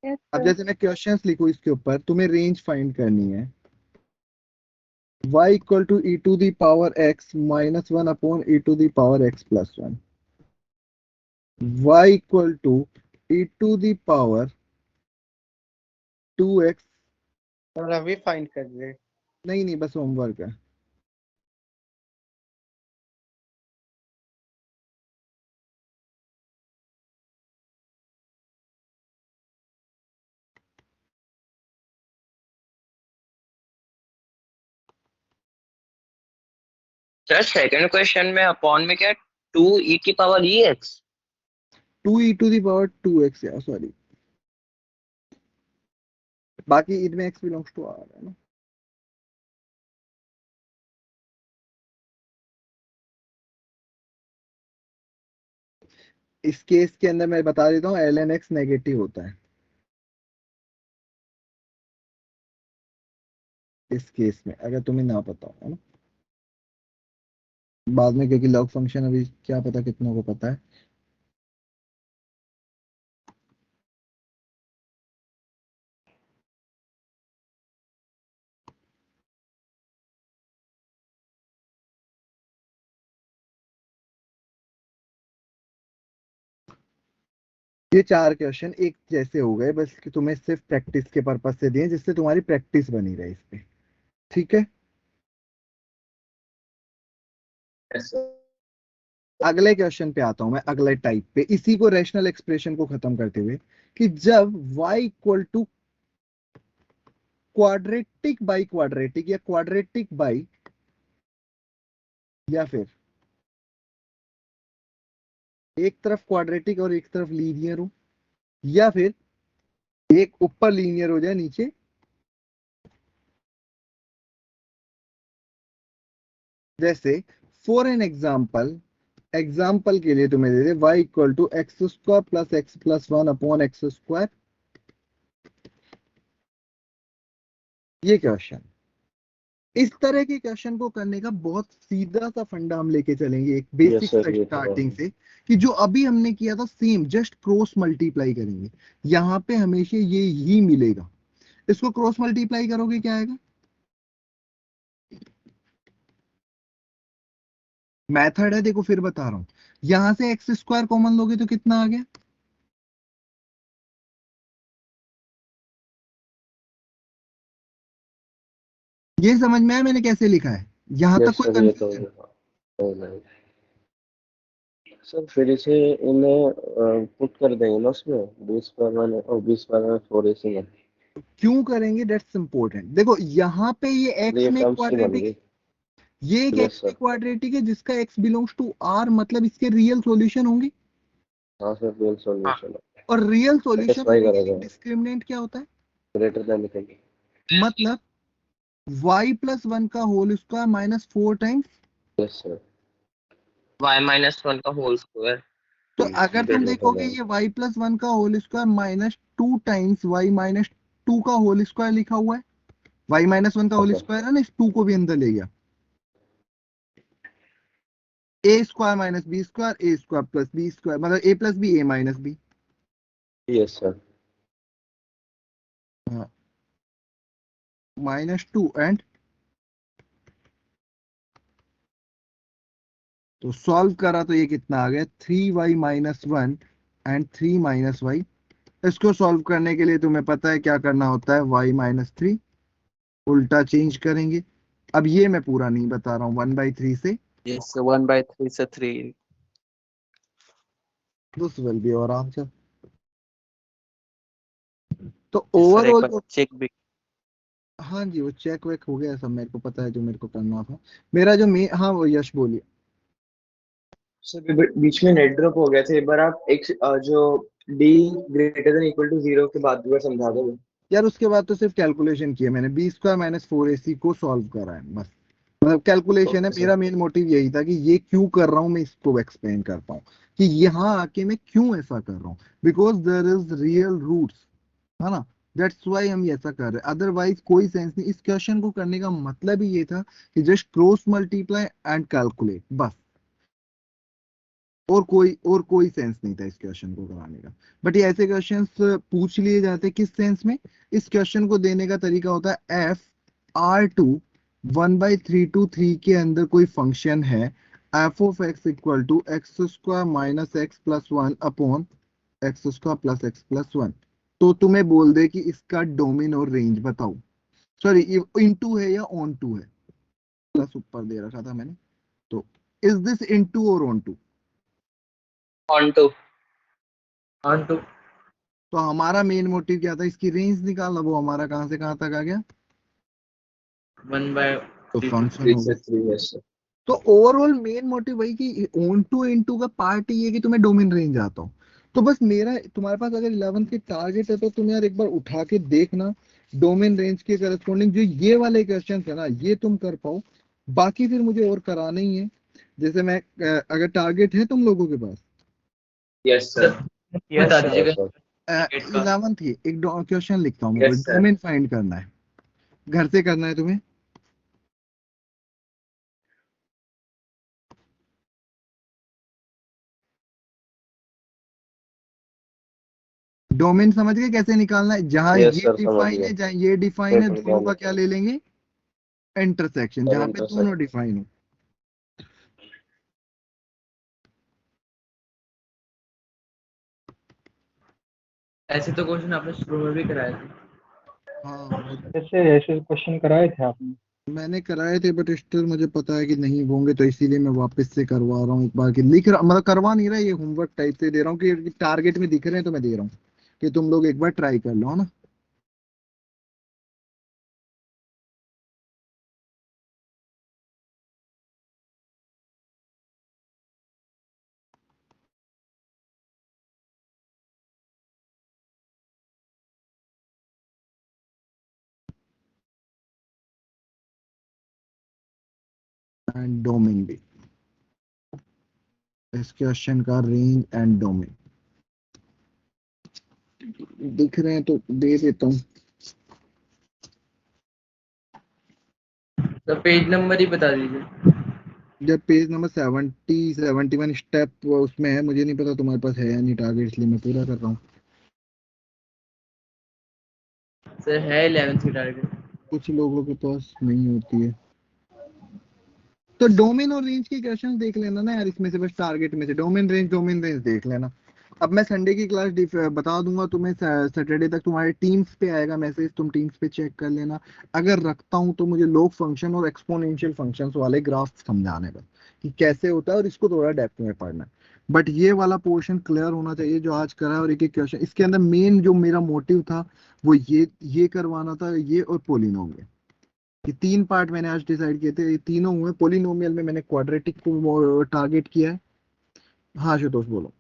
अब जैसे मैं क्वेश्चंस लिखूं इसके ऊपर, तुम्हें रेंज फाइंड करनी है। y equal to e to the power x minus one upon e to the power x plus one, y equal to e to the power 2x, sir अभी फाइंड कर रहे हैं। नहीं नहीं बस होमवर्क है। सर सेकंड क्वेश्चन में upon में क्या 2e की पावर ex 2 to the power 2x या सॉरी, बाकी इनमें x बिलोंग्स टू r है ना। इस केस के अंदर मैं बता देता हूँ ln x नेगेटिव होता है इस केस में, अगर तुम्हें ना पता हो, है ना। बाद में क्योंकि लॉग फंक्शन अभी क्या पता कितनों को पता है। ये 4 क्वेश्चन एक जैसे हो गए, बस कि तुम्हें सिर्फ प्रैक्टिस के पर्पज से दिए, जिससे तुम्हारी प्रैक्टिस बनी रहे इस पे, ठीक है। अगले क्वेश्चन पे आता हूं मैं, अगले टाइप पे, इसी को रैशनल एक्सप्रेशन को खत्म करते हुए, कि जब y equal to quadratic by quadratic या क्वाड्रेटिक बाई, या फिर एक तरफ क्वाड्रेटिक और एक तरफ लीनियर हो, या फिर एक ऊपर लीनियर हो जाए नीचे, जैसे फॉर एन एग्जाम्पल के लिए तुम्हें दे दे y equal to x square plus x plus one upon x square, ये क्वेश्चन। इस तरह के क्वेश्चन को करने का बहुत सीधा सा फंडा हम लेके चलेंगे, एक बेसिक सा स्टार्टिंग से, कि जो अभी हमने किया था सेम, जस्ट क्रॉस मल्टीप्लाई करेंगे, यहाँ पे हमेशा ये ही मिलेगा। इसको क्रॉस मल्टीप्लाई करोगे क्या आएगा, मेथड है देखो, फिर बता रहा हूं। यहां से एक्स स्क्वायर कॉमन लोगे तो कितना आ गया, ये समझ में आया मैंने कैसे लिखा है, यहां तक यस कोई सर, ये तो कंफ्यूजन? हो गया सर। फिर इसे इन्हें पुट कर देंगे ना उसमें, 20 पर 1 और 20 पर 4 इसी में, क्यों करेंगे, दैट्स इंपॉर्टेंट। देखो यहाँ पे ये तो एक्स ये में टर्म्स की बन क्वाड्रेटिक है, गई। ये एक यस एक्स में सर। क्वाड्रेटिक है जिसका एक्स बिलोंग्स टू आर, मतलब इसके रियल सॉल्यूशन होंगे, हाँ सर, रियल हाँ सॉल्यूशन और रियल सॉल्यूशन सेटिस्फाई होने के लिए करेगा, डिस्क्रिमिनेंट क्या होता है, ग्रेटर देन लिखेंगे। मतलब y प्लस वन का whole square minus 4 times. Yes sir. y-1 का होल स्क्वायर तो अगर तुम ग्रेटर देखोगे देन। ये y प्लस वन का whole square minus 2 times y minus 2 का होल स्क्वायर लिखा हुआ है, y माइनस वन का हाँ होल सर। स्क्वायर है ना, इस 2 को भी अंदर ले गया, A square minus B square, A square plus B square, मतलब A plus B A minus B. Yes sir. -2 and, तो सॉल्व करा तो ये कितना आ गया, 3y minus one and 3 minus y. इसको सॉल्व करने के लिए तुम्हें पता है क्या करना होता है, y माइनस 3 उल्टा चेंज करेंगे। अब ये मैं पूरा नहीं बता रहा हूँ, 1/3 से यस 1/3 से 3। दिस विल बी और आंसर। तो सर एक ओवरऑल बार तो चेक भी। हाँ जी, वो चेक वेक हो गया सब, मेरे को पता है जो मेरे को करना था। मेरा जो हाँ वो यश बोलिए। सर बीच में नेट ड्रॉप हो गया था, एक बार आप एक जो D greater than equal to 0 के बाद भी समझा दो। यार उसके बाद तो सिर्फ कैलकुलेशन किया मैंने, b² - 4ac को सॉल्व करा है बस। मतलब कैलकुलेशन है, ओके सर। मेरा मेन मोटिव यही था कि ये क्यों कर रहा हूँ मैं इसको एक्सप्लेन कर पाऊँ कि यहाँ आके मैं क्यों ऐसा कर रहा हूँ, because there is real roots, है ना। दैट्स वाई हम ऐसा कर रहे हैं, अदरवाइज कोई सेंस नहीं। इस क्वेश्चन को करने का मतलब ही ये था कि just cross multiply and calculate, बस। और कोई सेंस नहीं था इस क्वेश्चन को कराने का। बट ये ऐसे क्वेश्चंस पूछ लिए जाते किस सेंस में, इस क्वेश्चन को देने का तरीका होता है f(r2) 1/3 के अंदर कोई फंक्शन है f(x) equal to x² minus x plus 1 upon x² plus x plus 1। तो तुम्हें बोल दे कि इसका डोमेन और रेंज बताओ, सॉरी इनटू है या ऑन टू है, प्लस ऊपर दे रखा था मैंने। तो इज दिस इनटू और ऑन टू? On two. तो हमारा मेन मोटिव क्या था, इसकी रेंज निकालना। वो हमारा कहां से कहां तक आ गया, 1/3 तो to फंक्शन 3 हो से गया। 3 है सर। तो ओवरऑल मेन मोटिव वही कि ऑन टू इनटू का पार्ट ये है कि तुम्हें डोमेन रेंज आता हो। तो बस मेरा, तुम्हारे पास अगर 11th की टारगेट है तो तुम यार एक बार उठा के देखना डोमेन रेंज के करस्पॉन्डिंग जो ये वाले क्वेश्चन है ना, ये तुम कर पाओ। बाकी फिर मुझे और कराना ही है। जैसे मैं अगर टारगेट है तुम लोगों के पास यस सर। यस बता सर। दीजिएगा सर टारगेट का। 11th की एक क्वेश्चन लिखता हूँ मैं, यस बस सर। डोमेन फाइंड करना है, घर से करना है तुम्हें। डोमेन समझ गए कैसे निकालना है, जहां यस ये सर समझ डिफाइन गया। है जहां ये डिफाइन है, सेंटर दोनों का डालना क्या ले लेंगे, इंटरसेक्शन, और जहां पे दोनों इंटरसेक्ट। डिफाइन हो। ऐसे तो क्वेश्चन आपने शुरू में भी कराए थे। हाँ ऐसे ऐसे क्वेश्चन कराए थे आपने? मैंने कराए थे, बट स्टिल मुझे पता है कि नहीं होंगे, तो इसीलिए मैं वापस से करवा रहा हूँ एक बार, कि लिख रहा, मतलब करवा नहीं रहा, ये होमवर्क टाइप से दे रहा हूँ कि टारगेट में दिख रहे हैं तो मैं दे रहा हूँ कि तुम लोग एक बार ट्राई कर लो, है ना। एंड डोमेन भी, इस क्वेश्चन का रेंज एंड डोमेन दिख रहे हैं तो दे देता हूँ। तो पेज नंबर ही बता दीजिए। जब पेज नंबर 71 स्टेप उसमें है, मुझे नहीं पता तुम्हारे पास है या नहीं टारगेट, इसलिए मैं पूरा कर रहा हूँ। सर है 11th की टारगेट। कुछ लोगों के पास नहीं होती है। तो डोमेन और रेंज के क्वेश्चन देख लेना ना यार, इसमें से बस टारगेट में से डोमेन रेंज देख लेना। अब मैं संडे की क्लास बता दूंगा तुम्हें, सैटरडे तक तुम्हारे टीम्स पे आएगा मैसेज, तुम टीम्स पे चेक कर लेना। अगर रखता हूँ तो मुझे लॉग फंक्शन और एक्सपोनेंशियल फंक्शंस वाले ग्राफ समझाने पर कि कैसे होता है, और इसको थोड़ा डेप्थ में पढ़ना है। बट ये वाला पोर्शन क्लियर होना चाहिए जो आज करा है, और एक एक क्वेश्चन इसके अंदर मेन जो मेरा मोटिव था वो ये करवाना था, ये और पोलिनोमियल। ये 3 पार्ट मैंने आज डिसाइड किए थे, ये तीनों हुए। पोलिनोमियल में मैंने क्वाड्रेटिक को टारगेट किया है। हाँ आशुतोष बोलो।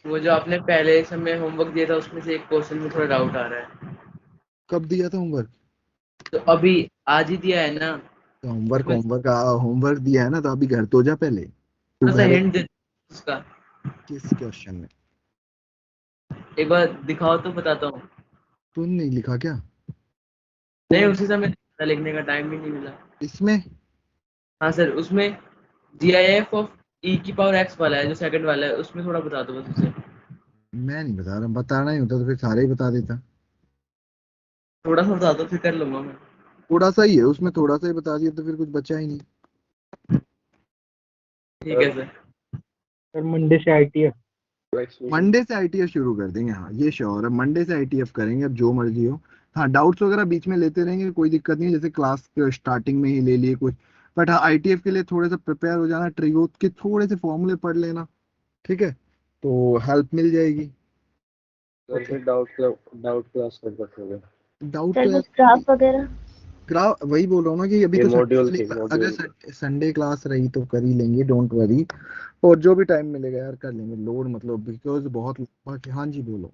वो जो आपने पहले समय होमवर्क दिया था उसमें से एक क्वेश्चन में थोड़ा डाउट आ रहा है। कब दिया था होमवर्क? तो अभी आज ही दिया है ना। तो होमवर्क उसमें होमवर्क होमवर्क दिया है ना, तो अभी घर तो जा पहले। तू थोड़ा सा घर हिंट दे उसका। किस क्वेश्चन में? एक बार दिखाओ तो बताता हूँ। तूने नहीं लिखा क्या नहीं उसी समय लिखने का टाइम भी नहीं मिला। इसमें? हाँ सर उसमें GIF ऑफ e⁻x वाला है जो सेकंड वाला है, उसमें थोड़ा बता दो बस उसे। मैं नहीं बता रहा, बताना ही होता तो फिर सारे ही बता देता। थोड़ा सा बता दो फिर कर लूंगा मैं। थोड़ा सा ही है उसमें, थोड़ा सा ही बता दिया तो फिर कुछ बचा ही नहीं। ठीक है सर। सर मंडे से ITF। मंडे से आईटीएफ शुरू कर देंगे, हाँ ये श्योर है, मंडे से आईटीएफ करेंगे, अब जो मर्जी हो। हाँ डाउट्स वगैरह बीच में लेते रहेंगे, कोई दिक्कत नहीं है, जैसे क्लास स्टार्टिंग में ही ले लिए कुछ। बट हाँ आईटीएफ के लिए थोड़े से प्रिपेयर हो जाना, ट्रिगोट के थोड़े से फॉर्मूले पढ़ लेना, ठीक है, तो हेल्प मिल जाएगी। तो फिर डाउट क्लास कर रखोगे? डाउट सर तो वो यार स्टाफ वगैरह। वही बोल रहा हूँ ना कि अभी ये तो मॉड्यूल संडे थी, अगर मॉड्यूल संडे क्लास रही तो कर ही लेंगे, डोंट वरी। और जो भी टाइम मिलेगा यार कर लेंगे, लोड मतलब बिकॉज बहुत बाकी। हाँ जी बोलो।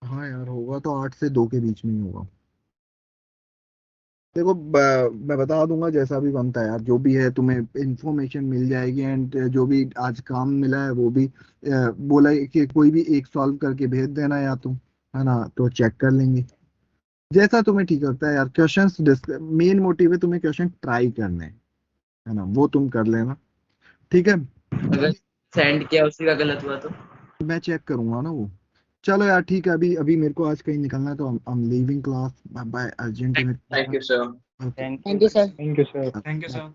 हाँ यार होगा तो 8 से 2 के बीच में ही होगा। देखो मैं बता दूंगा जैसा भी बनता है यार, जो भी है तुम्हें इंफॉर्मेशन मिल जाएगी। एंड जो भी आज काम मिला है वो भी बोला है कि कोई भी एक सॉल्व करके भेज देना या तो, है ना, तो चेक कर लेंगे जैसा तुम्हें ठीक लगता है यार। क्वेश्चंस मेन मोटिव है तुम्हें क्वेश्चन ट्राई करने हैं, है ना, वो तुम कर लेना। ठीक है, अगर सेंड किया उसी का गलत हुआ तो? मैं चेक करूंगा ना वो। चलो यार ठीक है, अभी अभी मेरे को आज कहीं निकलना है तो I am leaving class bye urgent है मेरे थैंक यू सर। को। Okay thank thank you sir. Thank you sir. Thank you sir.